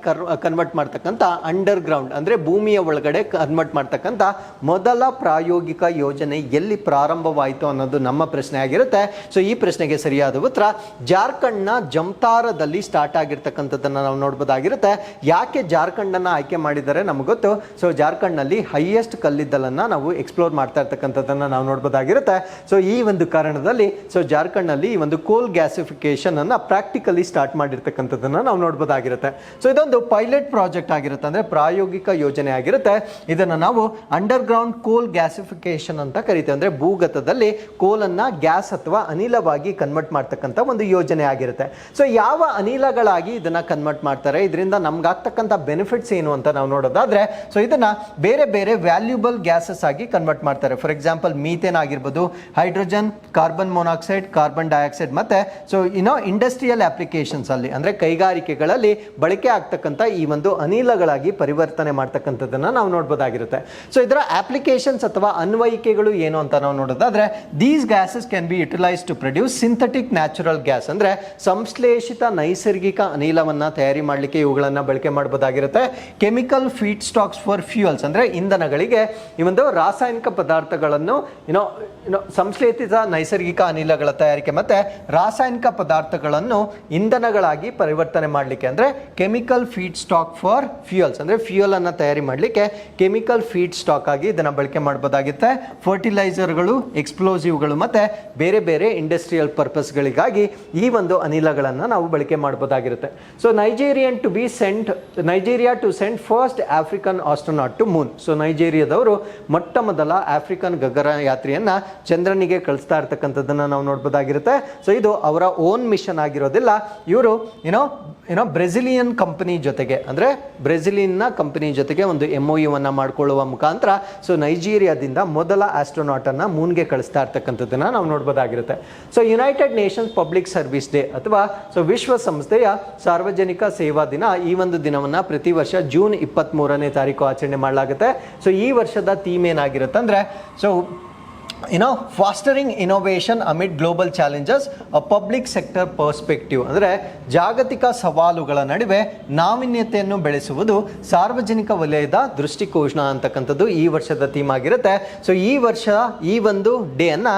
ಕನ್ವರ್ಟ್ ಮಾಡ್ತಕ್ಕಂಥ ಅಂಡರ್ ಗ್ರೌಂಡ್ ಅಂದ್ರೆ ಭೂಮಿಯ ಒಳಗಡೆ ಕನ್ವರ್ಟ್ ಮಾಡ್ತಕ್ಕಂಥ ಮೊದಲ ಪ್ರಾಯೋಗಿಕ ಯೋಜನೆ ಎಲ್ಲಿ ಪ್ರಾರಂಭವಾಯಿತು ಅನ್ನೋದು ನಮ್ಮ ಪ್ರಶ್ನೆ ಆಗಿರುತ್ತೆ. ಸೊ ಈ ಪ್ರಶ್ನೆಗೆ ಸರಿಯಾದ ಉತ್ತರ ಜಾರ್ಖಂಡ್ನ ಜಮ್ತಾರದಲ್ಲಿ ಸ್ಟಾರ್ಟ್ ಆಗಿರ್ತಕ್ಕಂಥದ್ದನ್ನು ನಾವು ನೋಡ್ಬೋದಾಗಿರುತ್ತೆ. ಯಾಕೆ ಜಾರ್ಖಂಡನ್ನು ಆಯ್ಕೆ ಮಾಡಿದರೆ ನಮಗೆ ಗೊತ್ತು. ಸೊ ಜಾರ್ಖಂಡ್ನಲ್ಲಿ ಹೈಯೆಸ್ಟ್ ಕಲ್ಲಿದ್ದಲನ್ನು ನಾವು ಎಕ್ಸ್ಪ್ಲೋರ್ ಮಾಡ್ತಾ ಇರ್ತಕ್ಕಂಥ ಇರ್ತಕ್ಕಂಥದ್ದನ್ನು ನಾವು ನೋಡ್ಬೋದಾಗಿರುತ್ತೆ. ಸೊ ಈ ಒಂದು ಕಾರಣದಲ್ಲಿ ಸೊ ಜಾರ್ಖಂಡ್ನಲ್ಲಿ ಈ ಒಂದು ಕೋಲ್ ಗ್ಯಾಸಿಫಿಕೇಶನ್ ಅನ್ನು ಪ್ರಾಕ್ಟಿಕಲಿ ಸ್ಟಾರ್ಟ್ ಮಾಡಿರ್ತಕ್ಕಂಥದ್ದನ್ನು ನಾವು ನೋಡ್ಬೋದಾಗಿರುತ್ತೆ. ಸೊ ಇದೊಂದು ಪೈಲಟ್ ಪ್ರಾಜೆಕ್ಟ್ ಆಗಿರುತ್ತೆ, ಅಂದರೆ ಪ್ರಾಯೋಗಿಕ ಯೋಜನೆ ಆಗಿರುತ್ತೆ. ಇದನ್ನು ನಾವು ಅಂಡರ್ ಗ್ರೌಂಡ್ ಕೋಲ್ ಗ್ಯಾಸಿಫಿಕೇಶನ್ ಅಂತ ಕರಿತೇವೆ. ಅಂದರೆ ಭೂಗತದಲ್ಲಿ ಕೋಲನ್ನು ಗ್ಯಾಸ್ ಅಥವಾ ಅನಿಲವಾಗಿ ಕನ್ವರ್ಟ್ ಮಾಡ್ತಕ್ಕಂಥ ಒಂದು ಯೋಜನೆ ಆಗಿರುತ್ತೆ. ಸೊ ಯಾವ ಅನಿಲಗಳಾಗಿ ಇದನ್ನ ಕನ್ವರ್ಟ್ ಮಾಡ್ತಾರೆ, ಇದರಿಂದ ನಮ್ಗಾಗ್ತಕ್ಕಂಥ ಬೆನಿಫಿಟ್ಸ್ ಏನು ಅಂತ ನಾವು ನೋಡೋದಾದ್ರೆ, ಸೊ ಇದನ್ನ ಬೇರೆ ಬೇರೆ ವ್ಯಾಲ್ಯೂಬಲ್ ಗ್ಯಾಸಸ್ ಆಗಿ ಕನ್ವರ್ಟ್ ಮಾಡ್ತಾರೆ. ಫಾರ್ ಎಕ್ಸಾಂಪಲ್ ಮೀಥೇನ್ ಆಗಿರ್ಬೋದು, hydrogen, carbon monoxide, carbon dioxide, ಮತ್ತೆ ಸೊ ಇಂಡಸ್ಟ್ರಿಯಲ್ ಅಪ್ಲಿಕೇಶನ್ಸ್ ಅಲ್ಲಿ ಅಂದ್ರೆ ಕೈಗಾರಿಕೆಗಳಲ್ಲಿ ಬಳಕೆ ಆಗ್ತಕ್ಕಂಥ ಈ ಒಂದು ಅನಿಲಗಳಾಗಿ ಪರಿವರ್ತನೆ ಮಾಡ್ತಕ್ಕಂಥದ್ದನ್ನ ನಾವು ನೋಡ್ಬೋದಾಗಿರುತ್ತೆ. ಸೊ ಇದರ ಅಪ್ಲಿಕೇಶನ್ಸ್ ಅಥವಾ ಅನ್ವಯಿಕೆಗಳು ಏನು ಅಂತ ನಾವು ನೋಡೋದಾದ್ರೆ, these gases can be utilise to produce synthetic natural gas, ಅಂದ್ರೆ ಸಂಶ್ಲೇಷಿತ ನೈಸರ್ಗಿಕ ಅನಿಲವನ್ನ ತಯಾರಿ ಮಾಡಲಿಕ್ಕೆ ಇವುಗಳನ್ನ ಬಳಕೆ ಮಾಡಬಹುದಾಗಿರುತ್ತೆ. Chemical feedstocks for fuels, ಅಂದ್ರೆ ಇಂಧನಗಳಿಗೆ ಈ ಒಂದು ರಾಸಾಯನಿಕ ಪದಾರ್ಥಗಳನ್ನು ಸಂಶ್ಲೇಷಿತ ನೈಸರ್ಗಿಕ ಅನಿಲಗಳ ತಯಾರಿಕೆ ಮತ್ತೆ ರಾಸಾಯನಿಕ ಪದಾರ್ಥಗಳನ್ನು ಇಂಧನಗಳಾಗಿ ಪರಿವರ್ತನೆ ಮಾಡಲಿಕ್ಕೆ, ಅಂದ್ರೆ chemical feed stock for fuels, ಅಂದ್ರೆ ಫ್ಯೂಯಲ್ ಅನ್ನ ತಯಾರಿ ಮಾಡಲಿಕ್ಕೆ ಕೆಮಿಕಲ್ ಫೀಡ್ ಸ್ಟಾಕ್ ಆಗಿ ಇದನ್ನ ಬಳಕೆ ಮಾಡಬಹುದಾಗುತ್ತೆ. ಫರ್ಟಿಲೈಸರ್ಗಳು, ಎಕ್ಸ್ಪ್ಲೋಸಿವ್ಗಳು ಮತ್ತೆ ಬೇರೆ ಬೇರೆ ಇಂಡಸ್ಟ್ರಿಯಲ್ ಪರ್ಪಸ್ಗಳಿಗಾಗಿ ಈ ಒಂದು ಅನಿಲಗಳನ್ನು ನಾವು ಬಳಕೆ ಮಾಡಬಹುದಾಗಿರುತ್ತೆ. So Nigeria to send first African astronaut to moon. So ನೈಜೀರಿಯಾದವರು ಮೊಟ್ಟ ಮೊದಲ ಆಫ್ರಿಕನ್ ಗಗನಯಾತ್ರಿಯನ್ನ ಚಂದ್ರನಿಗೆ ಕಳಿಸ್ತಾ ಇರ್ತಕ್ಕಂಥದ್ದನ್ನ ನಾವು ನೋಡಬಹುದಾಗಿರುತ್ತೆ. ಸೊ ಇದು ಅವರ ಓನ್ ಮಿಷನ್ ಆಗಿರೋದಿಲ್ಲ. ಇವರು ಬ್ರೆಜಿಲಿಯನ್ ಕಂಪನಿ ಜೊತೆಗೆ, ಅಂದ್ರೆ ಬ್ರೆಜಿಲಿಯನ್ನ ಕಂಪನಿ ಜೊತೆಗೆ ಒಂದು MOU ಅನ್ನ ಮಾಡಿಕೊಳ್ಳುವ ಮುಖಾಂತರ ಸೊ ನೈಜೀರಿಯಾದಿಂದ ಮೊದಲ ಆಸ್ಟ್ರೋನಾಟ್ ಅನ್ನ ಮೂನ್ಗೆ ಕಳಿಸ್ತಾ ಇರ್ತಕ್ಕಂಥದ್ದನ್ನ ನಾವು ನೋಡಬಹುದಾಗಿರುತ್ತೆ. So United Nations public service day ಅಥವಾ ಸೊ ವಿಶ್ವಸಂಸ್ಥೆಯ ಸಾರ್ವಜನಿಕ ಸೇವಾ ದಿನ, ಈ ಒಂದು ದಿನವನ್ನ ಪ್ರತಿ ವರ್ಷ ಜೂನ್ 23ನೇ ತಾರೀಕು ಆಚರಣೆ ಮಾಡಲಾಗುತ್ತೆ. ಸೊ ಈ ವರ್ಷದ ಥೀಮ್ ಏನಾಗಿರುತ್ತೆ ಅಂದ್ರೆ, so fostering innovation amid global challenges a public sector perspective, ಅಂದರೆ ಜಾಗತಿಕ ಸವಾಲುಗಳ ನಡುವೆ ನಾವೀನ್ಯತೆಯನ್ನು ಬೆಳೆಸುವುದು ಸಾರ್ವಜನಿಕ ವಲಯದ ದೃಷ್ಟಿಕೋನ ಅಂತಕ್ಕಂಥದ್ದು ಈ ವರ್ಷದ ಥೀಮ್ ಆಗಿರುತ್ತೆ. ಸೊ ಈ ವರ್ಷ ಈ ಒಂದು ಡೇ ಅನ್ನ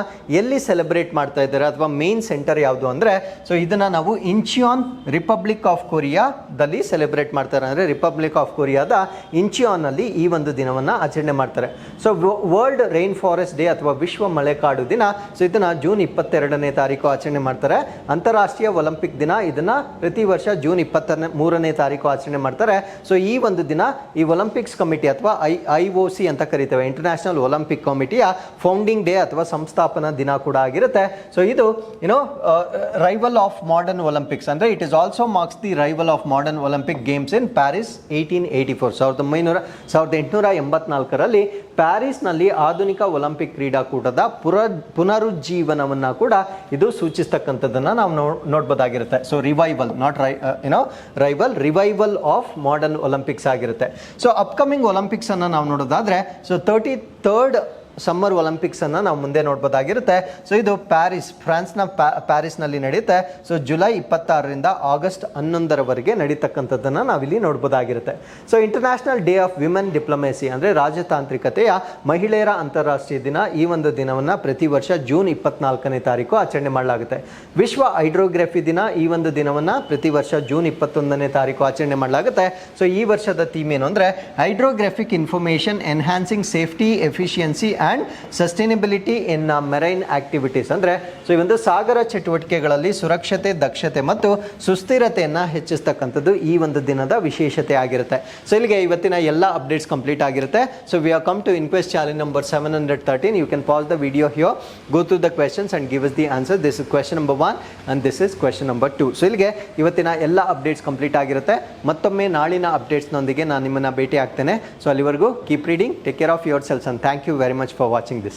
ಎಲ್ಲಿ ಸೆಲೆಬ್ರೇಟ್ ಮಾಡ್ತಾ ಇದ್ದಾರೆ ಅಥವಾ ಮೇನ್ ಸೆಂಟರ್ ಯಾವುದು ಅಂದರೆ, ಸೊ ಇದನ್ನ ನಾವು ಇಂಚಿಯಾನ್ ರಿಪಬ್ಲಿಕ್ ಆಫ್ ಕೊರಿಯಾದಲ್ಲಿ ಸೆಲೆಬ್ರೇಟ್ ಮಾಡ್ತಾರೆ. ಅಂದರೆ ರಿಪಬ್ಲಿಕ್ ಆಫ್ ಕೊರಿಯಾದ ಇಂಚಿಯಾನ್ ಅಲ್ಲಿ ಈ ಒಂದು ದಿನವನ್ನ ಆಚರಣೆ ಮಾಡ್ತಾರೆ. So world rain forest day ಅಥವಾ ವಿಶ್ವ ಮಳೆಕಾಡು ದಿನ, ಸೊ ಇದನ್ನ ಜೂನ್ 22ನೇ ತಾರೀಕು ಆಚರಣೆ ಮಾಡ್ತಾರೆ. ಅಂತಾರಾಷ್ಟ್ರೀಯ ಒಲಿಂಪಿಕ್ ದಿನ, ಇದನ್ನ ಪ್ರತಿ ವರ್ಷ ಜೂನ್ 23ನೇ ತಾರೀಕು ಆಚರಣೆ ಮಾಡ್ತಾರೆ. ಸೊ ಈ ಒಂದು ದಿನ ಈ ಒಲಿಂಪಿಕ್ಸ್ ಕಮಿಟಿ ಅಥವಾ IOC ಅಂತ ಕರಿತೇವೆ, ಇಂಟರ್ನ್ಯಾಷನಲ್ ಒಲಿಂಪಿಕ್ ಕಮಿಟಿಯ ಫೌಂಡಿಂಗ್ ಡೇ ಅಥವಾ ಸಂಸ್ಥಾಪನಾ ದಿನ ಕೂಡ ಆಗಿರುತ್ತೆ. ಸೊ ಇದು ರೈವಲ್ ಆಫ್ ಮಾಡರ್ನ್ ಒಲಿಂಪಿಕ್ಸ್, ಅಂದ್ರೆ it is also marks the rival of modern Olympic games in Paris 1884, 1884ರಲ್ಲಿ ಪ್ಯಾರಿಸ್ನಲ್ಲಿ ಆಧುನಿಕ ಒಲಿಂಪಿಕ್ ಕ್ರೀಡಾಕೂಟದ ಪುನರುಜ್ಜೀವನವನ್ನ ಕೂಡ ಇದು ಸೂಚಿಸ್ತಕ್ಕಂಥದ್ದನ್ನ ನಾವು ನೋಡ್ಬೋದಾಗಿರುತ್ತೆ. So revival, not revival of modern Olympics ಆಗಿರುತ್ತೆ. ಸೊ ಅಪ್ಕಮಿಂಗ್ ಒಲಿಂಪಿಕ್ಸ್ ಅನ್ನ ನಾವು ನೋಡೋದಾದ್ರೆ, ಸೊ 33rd ಸಮ್ಮರ್ ಒಲಿಂಪಿಕ್ಸ್ ಅನ್ನ ನಾವು ಮುಂದೆ ನೋಡ್ಬೋದಾಗಿರುತ್ತೆ. ಸೊ ಇದು ಫ್ರಾನ್ಸ್ನ ಪ್ಯಾರಿಸ್ನಲ್ಲಿ ನಡೆಯುತ್ತೆ. ಸೊ ಜುಲೈ 26ರಿಂದ ಆಗಸ್ಟ್ 11ರವರೆಗೆ ನಡೀತಕ್ಕಂಥದ್ದನ್ನು ನಾವಿಲ್ಲಿ ನೋಡ್ಬೋದಾಗಿರುತ್ತೆ. So International Day of Women diplomacy, ಅಂದರೆ ರಾಜತಾಂತ್ರಿಕತೆಯ ಮಹಿಳೆಯರ ಅಂತಾರಾಷ್ಟ್ರೀಯ ದಿನ, ಈ ಒಂದು ದಿನವನ್ನು ಪ್ರತಿ ವರ್ಷ ಜೂನ್ 24ನೇ ತಾರೀಕು ಆಚರಣೆ ಮಾಡಲಾಗುತ್ತೆ. ವಿಶ್ವ ಹೈಡ್ರೋಗ್ರಫಿ ದಿನ, ಈ ಒಂದು ದಿನವನ್ನು ಪ್ರತಿ ವರ್ಷ ಜೂನ್ 21ನೇ ತಾರೀಕು ಆಚರಣೆ ಮಾಡಲಾಗುತ್ತೆ. ಸೊ ಈ ವರ್ಷದ ಥೀಮ್ ಏನು ಅಂದರೆ, hydrographic information enhancing safety, efficiency and sustainability in marine activities. ಅಂದರೆ ಸೊ ಈ ಒಂದು ಸಾಗರ ಚಟುವಟಿಕೆಗಳಲ್ಲಿ ಸುರಕ್ಷತೆ, ದಕ್ಷತೆ ಮತ್ತು ಸುಸ್ಥಿರತೆಯನ್ನು ಹೆಚ್ಚಿಸ್ತಕ್ಕಂಥದ್ದು ಈ ಒಂದು ದಿನದ ವಿಶೇಷತೆ ಆಗಿರುತ್ತೆ. ಸೊ ಇಲ್ಲಿಗೆ ಇವತ್ತಿನ ಎಲ್ಲ ಅಪ್ಡೇಟ್ಸ್ ಕಂಪ್ಲೀಟ್ ಆಗಿರುತ್ತೆ. So we are come to inquest challenge number 713. You can pause the video here, go through the questions and give us the answer. This is question number 1 and this is question number 2. So ಇಲ್ಲಿಗೆ ಇವತ್ತಿನ ಎಲ್ಲ updates complete ಆಗಿರುತ್ತೆ. ಮತ್ತೊಮ್ಮೆ ನಾಳಿನ ಅಪ್ಡೇಟ್ಸ್ನೊಂದಿಗೆ ನಾನು ನಿಮ್ಮನ್ನು ಭೇಟಿ ಆಗ್ತೇನೆ. ಸೊ ಅಲ್ಲಿವರೆಗೂ keep reading, take care of yourselves, and thank you very much for watching this.